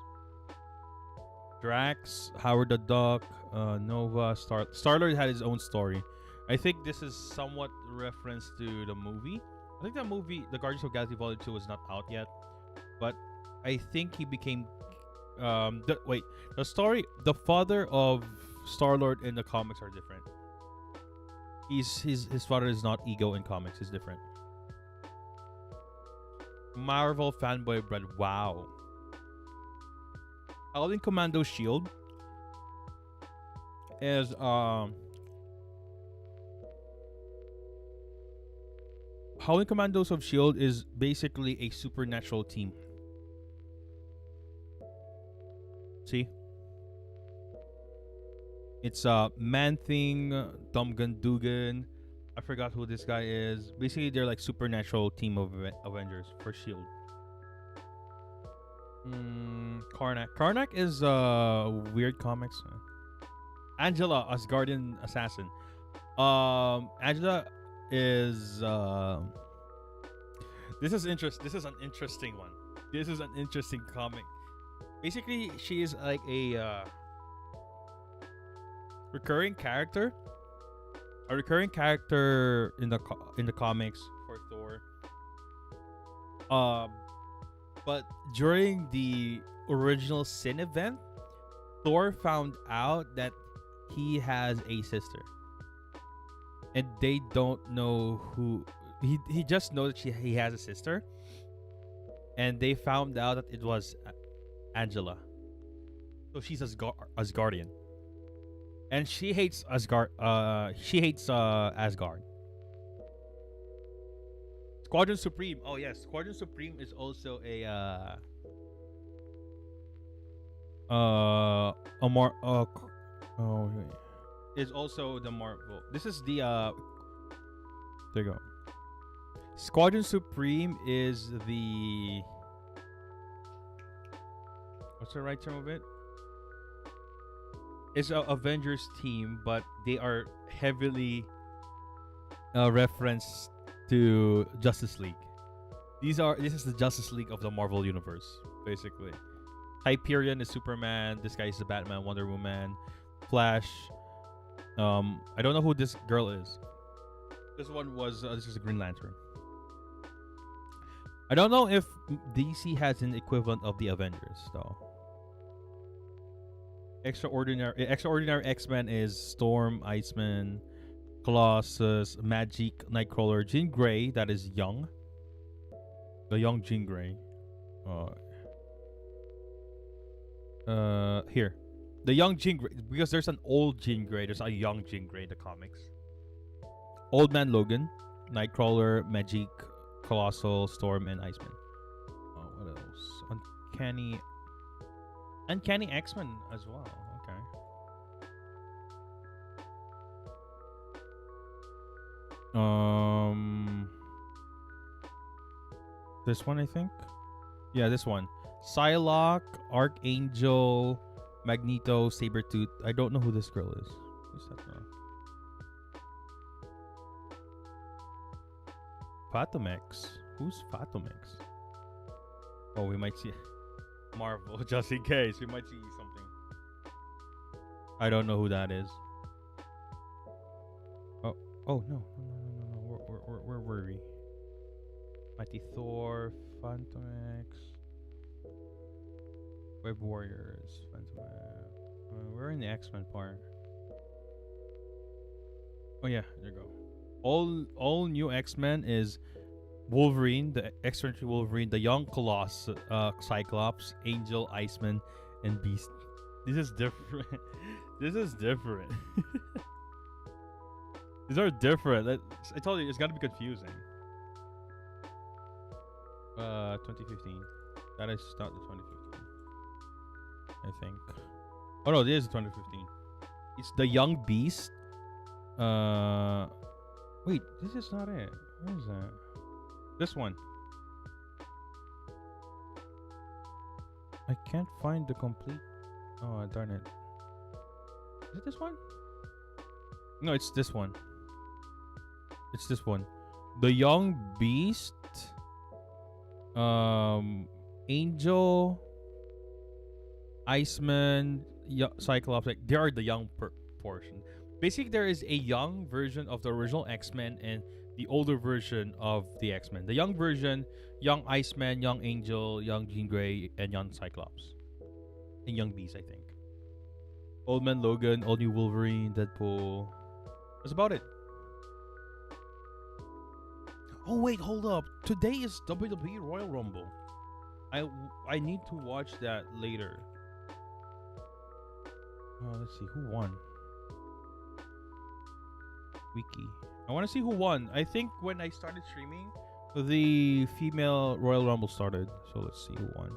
Drax, Howard the Duck, Nova, Star-Lord had his own story. I think this is somewhat reference to the movie. I think that movie, The Guardians of the Galaxy Volume 2, was not out yet, but I think he became the story, the father of Star-Lord in the comics are different. His father is not Ego in comics, he's different. Marvel fanboy bread. Wow. Howling Commando Shield is Howling Commandos of Shield is basically a supernatural team. See? It's Man-Thing, Dumgun Dugan. I forgot who this guy is. Basically, they're like supernatural team of Avengers for Shield. Karnak. Karnak is weird comics. Angela, Asgardian assassin. Angela is this is an interesting one. This is an interesting comic. Basically, she is like a recurring character. A recurring character in the comics for Thor. But during the original Sin event, Thor found out that he has a sister, and they don't know who. He just knows that he has a sister, and they found out that it was Angela. So she's Asgardian, and she hates Asgard. She hates Asgard. Squadron Supreme. Oh yes, Squadron Supreme is also a is also the Marvel. This is the there you go. Squadron Supreme is the, what's the right term of it? It's a Avengers team, but they are heavily referenced to Justice League. This is the Justice League of the Marvel universe, basically. Hyperion is Superman. This guy is the Batman, Wonder Woman, Flash. I don't know who this girl is. This one was this is a Green Lantern. I don't know if DC has an equivalent of the Avengers though. Extraordinary X-Men is Storm, Iceman, Colossus, Magic, Nightcrawler, Jean Grey. That is young. The young Jean Grey. Here. The young Jean Grey, because there's an old Jean Grey, there's a young Jean Grey in the comics. Old Man Logan, Nightcrawler, Magic, Colossal, Storm, and Iceman. Oh, what else? Uncanny X-Men as well. Okay. This one, I think. Yeah, this one. Psylocke, Archangel, Magneto, Sabretooth. I don't know who this girl is. Who's that girl? Phatomex. Who's Phatomex? Oh, we might see Marvel, just in case. We might see something. I don't know who that is. Oh no. Where were we? Mighty Thor, Phantom X, Web Warriors, Phantom X. We're in the X-Men part. Oh yeah, there you go. All new X-Men is Wolverine, the X-23 Wolverine, the Young Colossus, Cyclops, Angel, Iceman, and Beast. This is different. This is different. These are different. I told you, it's gotta be confusing. 2015. That is not the 2015. I think. Oh no, this is 2015. It's the Young Beast. Uh, wait, this is not it. Where is that? This one. I can't find the complete. Oh darn it! Is it this one? No, it's this one. It's this one. The Young Beast. Angel, Iceman, Cyclops. Like they are the young portion. Basically, there is a young version of the original X-Men and the older version of the X-Men. The young version, young Iceman, young Angel, young Jean Grey, and young Cyclops, and young Beast. I think. Old Man Logan, Old New Wolverine, Deadpool. That's about it. Oh wait, hold up. Today is WWE Royal Rumble. I need to watch that later. Let's see who won. Wiki. I want to see who won. I think when I started streaming, the female Royal Rumble started. So let's see who won.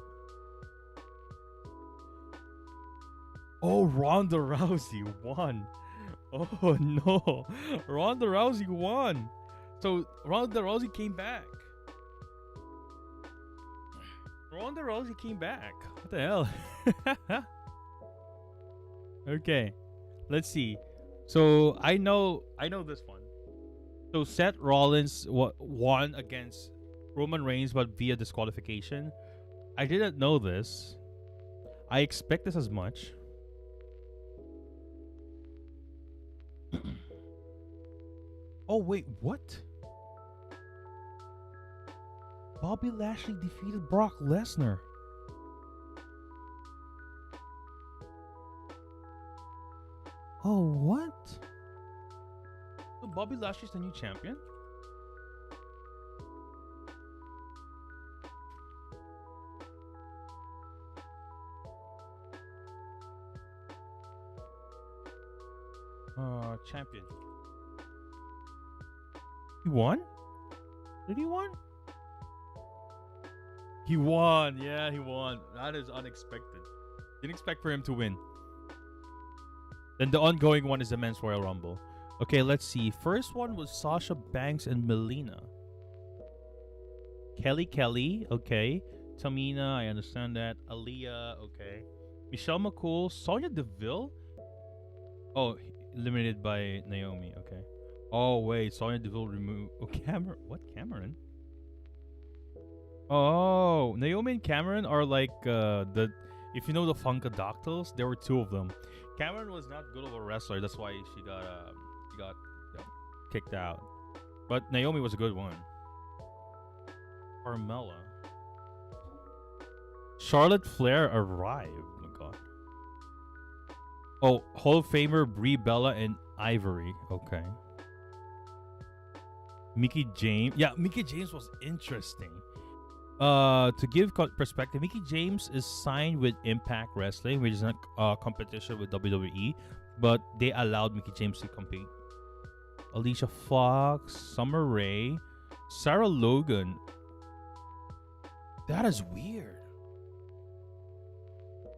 Oh, Ronda Rousey won. Oh no, Ronda Rousey won. So Ronda Rousey came back. Ronda Rousey came back. What the hell? Okay, let's see. So I know this one. So Seth Rollins won against Roman Reigns, but via disqualification. I didn't know this. I expect this as much. Oh wait, what? Bobby Lashley defeated Brock Lesnar. Oh, what? So Bobby Lashley's the new champion? Champion. He won? Did he won? He won. Yeah, he won. That is unexpected. Didn't expect for him to win. Then the ongoing one is the Men's Royal Rumble. Okay, let's see. First one was Sasha Banks and Melina. Kelly, okay. Tamina, I understand that. Aaliyah, okay. Michelle McCool, Sonya Deville. Oh, eliminated by Naomi, okay. Oh wait, Sonya Deville removed. Oh, Cameron. What, Cameron? Oh, Naomi and Cameron are like the. If you know the Funkadactyls, there were two of them. Cameron was not good of a wrestler. That's why she got kicked out. But Naomi was a good one. Carmella. Charlotte Flair arrived. Oh my god. Oh, Hall of Famer Brie Bella and Ivory. Okay. Mickey James. Yeah, Mickey James was interesting. To give perspective, Mickey James is signed with Impact Wrestling, which is a competition with WWE, but they allowed Mickey James to compete. Alicia Fox, Summer Rae, Sarah Logan. That is weird.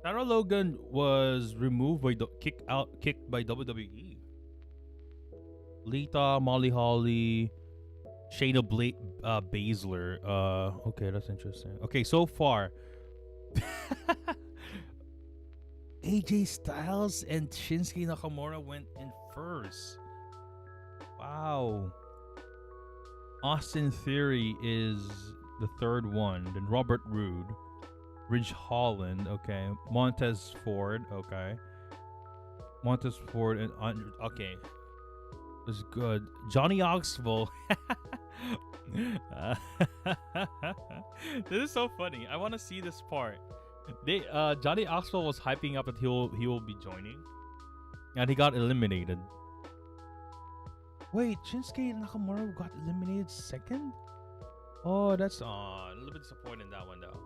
Sarah Logan was removed by kicked by WWE. Lita, Molly Holly, Shayna Baszler. Okay, that's interesting. Okay, so far, AJ Styles and Shinsuke Nakamura went in first. Wow. Austin Theory is the third one. Then Robert Roode, Ridge Holland. Okay, Montez Ford. Okay, Montez Ford and okay. This is good. Johnny Knoxville. This is so funny. I want to see this part. Johnny Knoxville was hyping up that he will be joining, and he got eliminated. Wait, Shinsuke Nakamura got eliminated second? Oh, that's a little bit disappointing, that one though.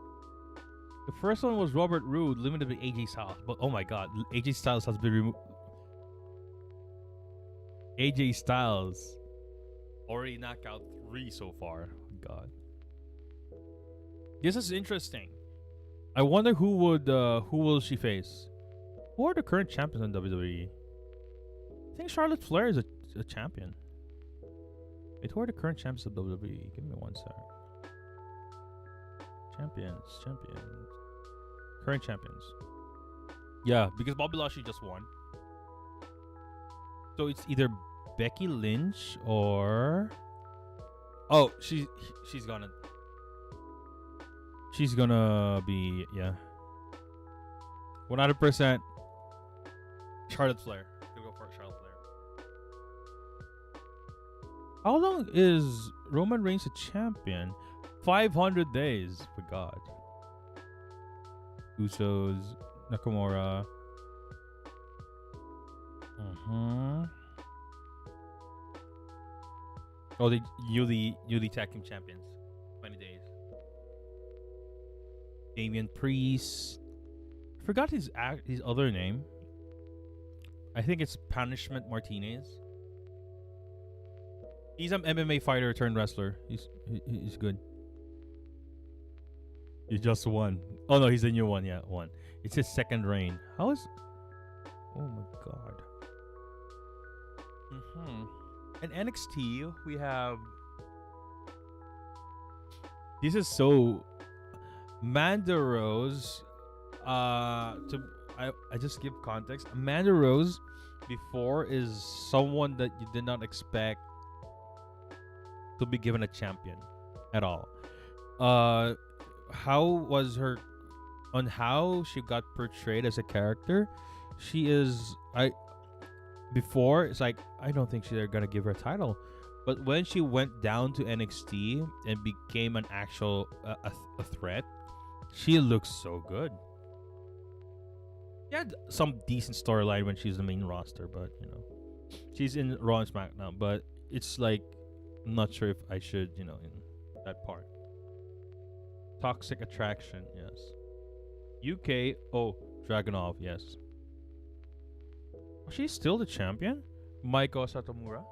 The first one was Robert Roode, limited by AJ Styles, but oh my god, AJ Styles has been removed. AJ Styles already knocked out 3 so far. God. This is interesting. I wonder who will she face? Who are the current champions in WWE? I think Charlotte Flair is a champion. Wait, who are the current champions of WWE? Give me one sec. Champions. Current champions. Yeah, because Bobby Lashley just won. So it's either Becky Lynch or she's gonna be 100% Charlotte Flair. Gonna go for Charlotte Flair. How long is Roman Reigns a champion? 500 days. For God. Usos, Nakamura. Oh, the newly tag team champions. 20 days. Damian Priest. I forgot his other name. I think it's Punishment Martinez. He's an MMA fighter turned wrestler. He's good. He just won. Oh no, he's the new one. Yeah, one. It's his second reign. How is? Oh my God. In NXT, we have. This is so. Amanda Rose. I just give context. Amanda Rose, before, is someone that you did not expect to be given a champion at all. How was her on how she got portrayed as a character? She is before it's like I don't think they're gonna give her a title, but when she went down to NXT and became an actual a threat, she looks so good. She had some decent storyline when she's the main roster, but she's in Raw and SmackDown. But it's like I'm not sure if I should in that part. Toxic Attraction, yes. UK, Dragunov, yes. She's still the champion? Maiko Satomura?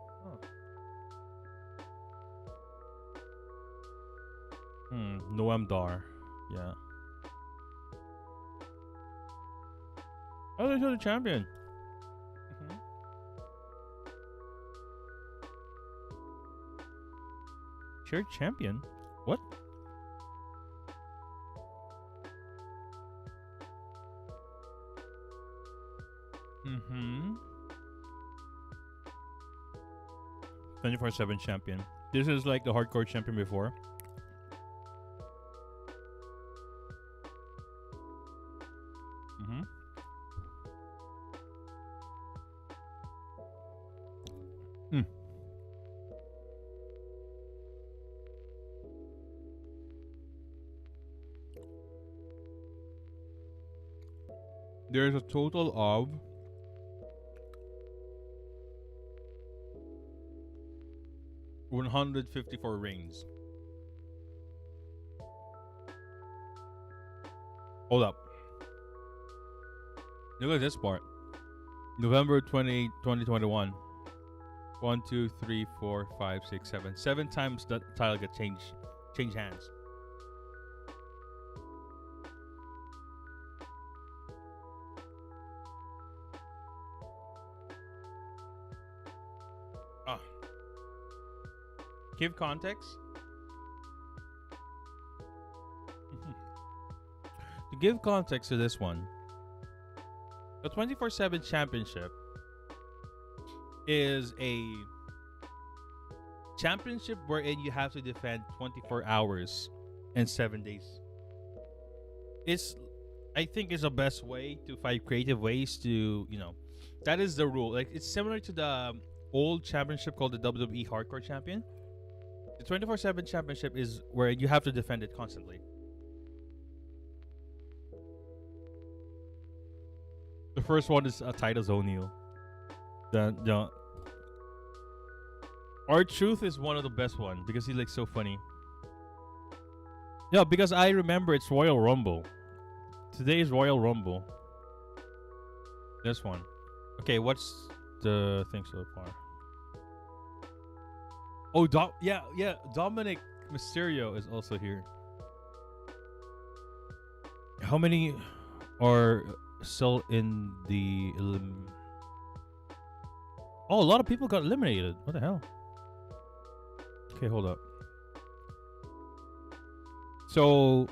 Noam Dar, yeah. Oh, they're still the champion. Shared champion? What? Mm-hmm. 24/7 champion. This is like the hardcore champion before. Mm-hmm. There's a total of 154 reigns. Hold up. Look at this part. November 2021. 1, 2, 3, 4, 5, 6, 7. 7 times the title got change hands. Give context. To give context to this one, the 24/7 championship is a championship wherein you have to defend 24 hours and 7 days. I think is the best way to find creative ways to, that is the rule. Like it's similar to the old championship called the WWE Hardcore Champion. The 24/7 championship is where you have to defend it constantly. The first one is Titus O'Neil. The R-Truth is one of the best ones because he's like so funny. Yeah, because I remember it's Royal Rumble. Today is Royal Rumble. This one. Okay, what's the thing so far? Oh, Dominic Mysterio is also here. how many are still in the Oh, a lot of people got eliminated. What the hell? Okay, hold up. So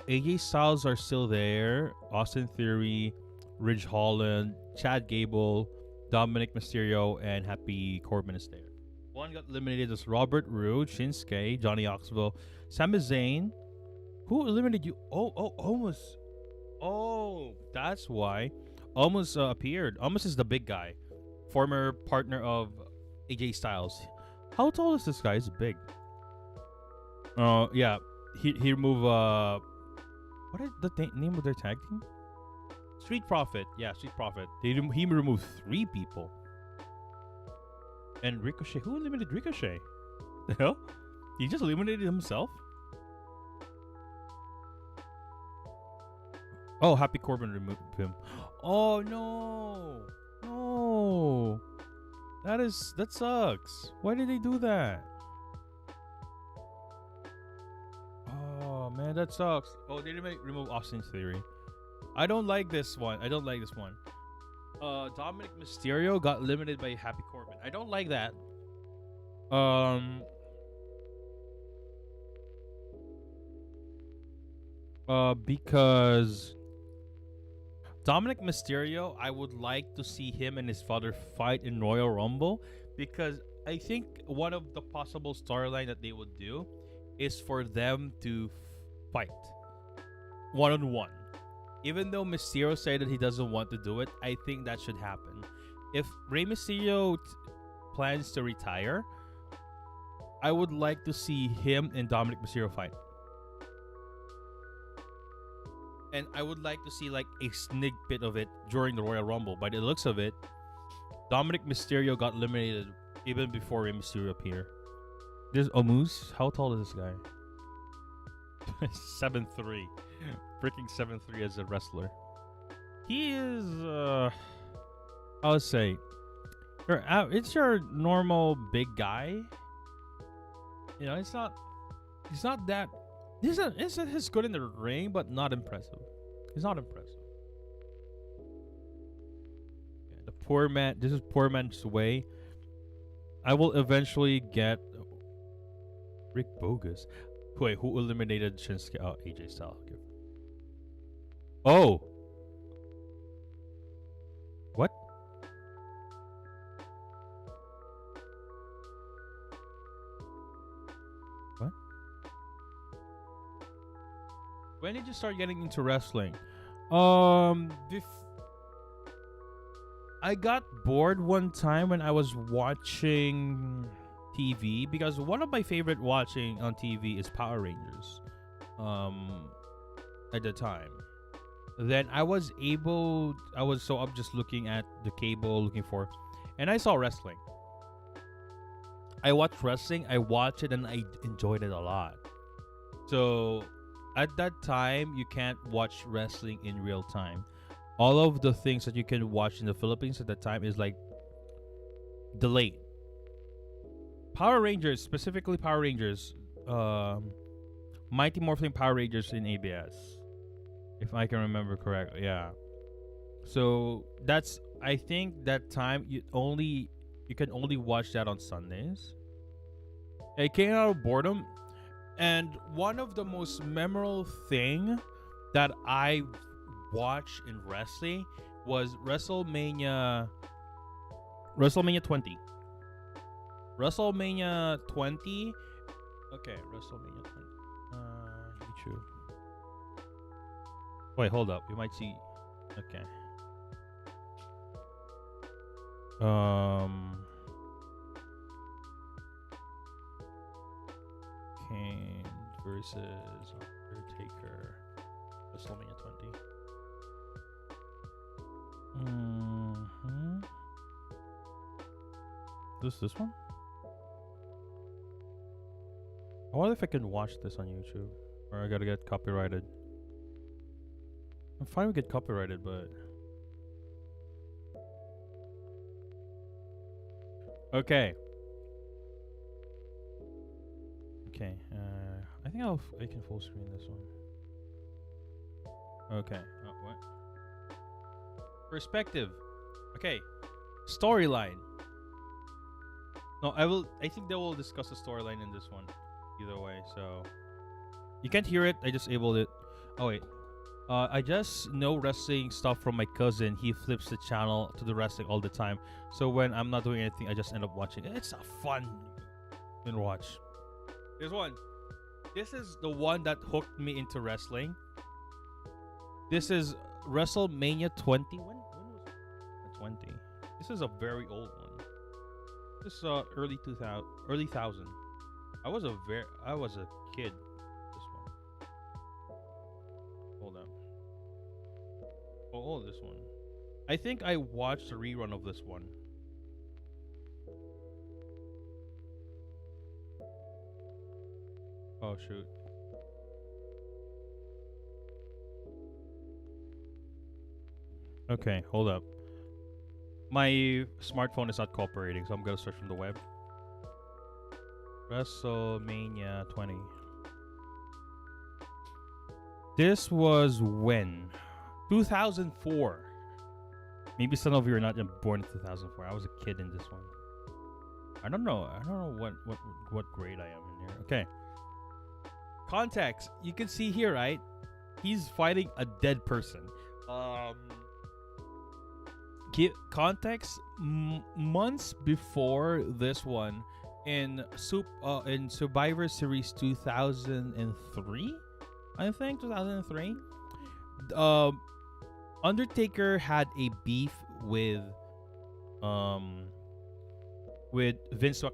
AJ Styles are still there. Austin Theory, Ridge Holland, Chad Gable, Dominic Mysterio, and Happy Corbin is there. One got eliminated as Robert Roode, Shinsuke, Johnny Knoxville, Sami Zayn. Who eliminated you? Almost. Oh, that's why. Almost appeared. Almost is the big guy, former partner of AJ Styles. How tall is this guy? He's big. Yeah. He removed what is the name of their tag team? Street Profit. Yeah, Street Profit. He removed 3 people. And Ricochet. Who eliminated Ricochet? The hell? He just eliminated himself? Oh, Happy Corbin removed him. Oh no. No. That sucks. Why did they do that? Oh man, that sucks. Oh, they didn't remove Austin Theory. I don't like this one. Dominic Mysterio got eliminated by Happy Corbin. I don't like that. Because Dominic Mysterio, I would like to see him and his father fight in Royal Rumble, because I think one of the possible storyline that they would do is for them to fight one-on-one. Even though Mysterio said that he doesn't want to do it, I think that should happen. If Rey Mysterio plans to retire, I would like to see him and Dominic Mysterio fight. And I would like to see like a sneak bit of it during the Royal Rumble. By the looks of it, Dominic Mysterio got eliminated even before Rey Mysterio appeared. There's Omos. How tall is this guy? 7'3". Freaking 7'3" as a wrestler. He is I would say it's your normal big guy. You know, he's not that he's good in the ring, but not impressive. He's not impressive. Yeah, the poor man, this is poor man's way. I will eventually get Rick Bogus. Wait, who eliminated Shinsuke? Oh, AJ Styles. Oh. What? What? When did you start getting into wrestling? I got bored one time when I was watching TV, because one of my favorite watching on TV is Power Rangers. At the time. Then I'm just looking at the cable looking for, and I saw wrestling. I watched wrestling, I watched it, and I enjoyed it a lot. So at that time, you can't watch wrestling in real time. All of the things that you can watch in the Philippines at that time is like delayed. Power Rangers, specifically Power Rangers, Mighty Morphin Power Rangers in ABS, if I can remember correctly. Yeah. So I think that time you can only watch that on Sundays. It came out of boredom, and one of the most memorable thing that I watched in wrestling was WrestleMania 20. WrestleMania 20. Okay, WrestleMania 20. YouTube. Wait, hold up. You might see. Okay. Kane versus Undertaker. WrestleMania 20. This one? I wonder if I can watch this on YouTube, or I gotta get copyrighted. I'm fine with get copyrighted, but okay. Okay. I think I can full screen this one. Okay. What? Perspective. Okay. Storyline. No, I will. I think they will discuss the storyline in this one. Either way, so you can't hear it. I just enabled it. Oh wait. I just know wrestling stuff from my cousin. He flips the channel to the wrestling all the time. So when I'm not doing anything, I just end up watching. It's a fun watch. There's one. This is the one that hooked me into wrestling. This is WrestleMania 20. When was it? 20? This is a very old one. This is early 2000, early 1000. I was a kid. This one. Hold on. Oh, this one. I think I watched a rerun of this one. Oh shoot. Okay, hold up. My smartphone is not cooperating, so I'm gonna search from the web. WrestleMania 20. This was when? 2004. Maybe some of you are not born in 2004. I was a kid in this one. I don't know what grade I am in here. Okay. Context. You can see here, right? He's fighting a dead person. Give context. Months before this one, in Survivor Series 2003, I think 2003. Undertaker had a beef with Vince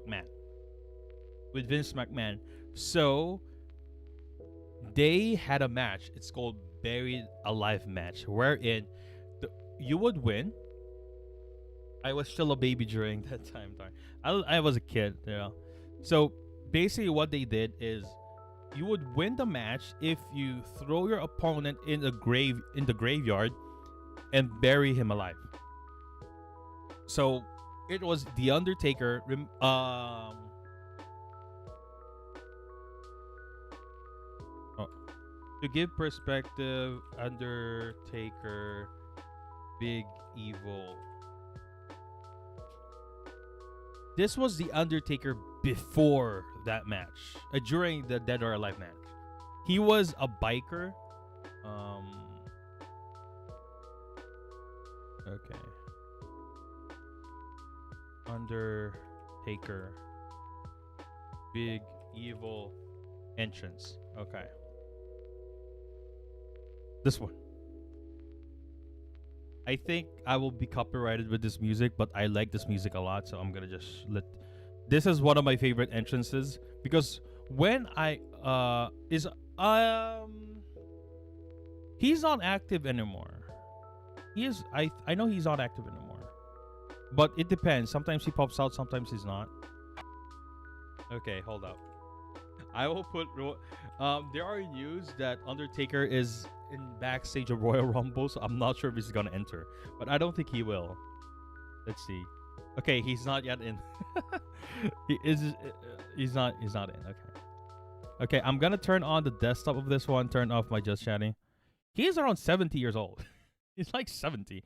McMahon. So they had a match. It's called Buried Alive match, wherein you would win. I was still a baby during that time. I was a kid, you know. So basically, what they did is you would win the match if you throw your opponent in the graveyard and bury him alive. So it was the Undertaker. To give perspective, Undertaker, Big Evil. This was the Undertaker before that match, during the Dead or Alive match. He was a biker. Okay. Undertaker, Big Evil entrance. Okay. This one. I think I will be copyrighted with this music, but I like this music a lot, so I'm gonna just let. This is one of my favorite entrances because when he's not active anymore. He is. I know he's not active anymore, but it depends. Sometimes he pops out, sometimes he's not. Okay, hold up. I will put. There are news that Undertaker is in backstage of Royal Rumble, so I'm not sure if he's gonna enter, but I don't think he will. Let's see. Okay, he's not yet in. He is. He's not. He's not in. Okay. Okay, I'm gonna turn on the desktop of this one. Turn off my just chatting. He's around 70 years old. He's like 70.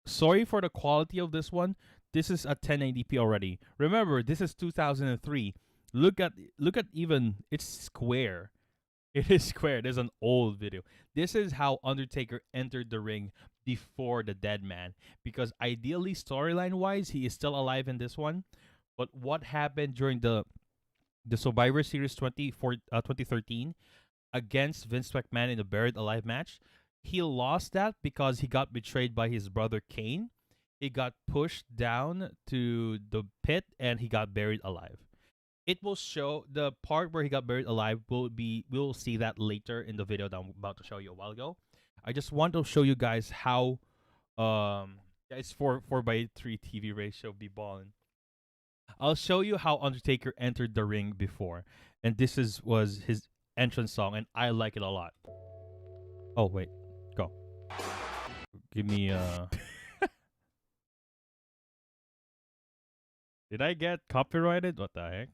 Sorry for the quality of this one. This is at 1080p already. Remember, this is 2003. Look at even it's square. It is square. There's an old video. This is how Undertaker entered the ring before the dead man. Because ideally, storyline-wise, he is still alive in this one. But what happened during the Survivor Series 2013 against Vince McMahon in the Buried Alive match, he lost that because he got betrayed by his brother Kane. He got pushed down to the pit and he got buried alive. It will show the part where he got buried alive we'll see that later in the video that I'm about to show you a while ago. I just want to show you guys how it's 4:3 TV ratio be balling. I'll show you how Undertaker entered the ring before, and this was his entrance song, and I like it a lot. Oh wait, go. Give me Did I get copyrighted? What the heck?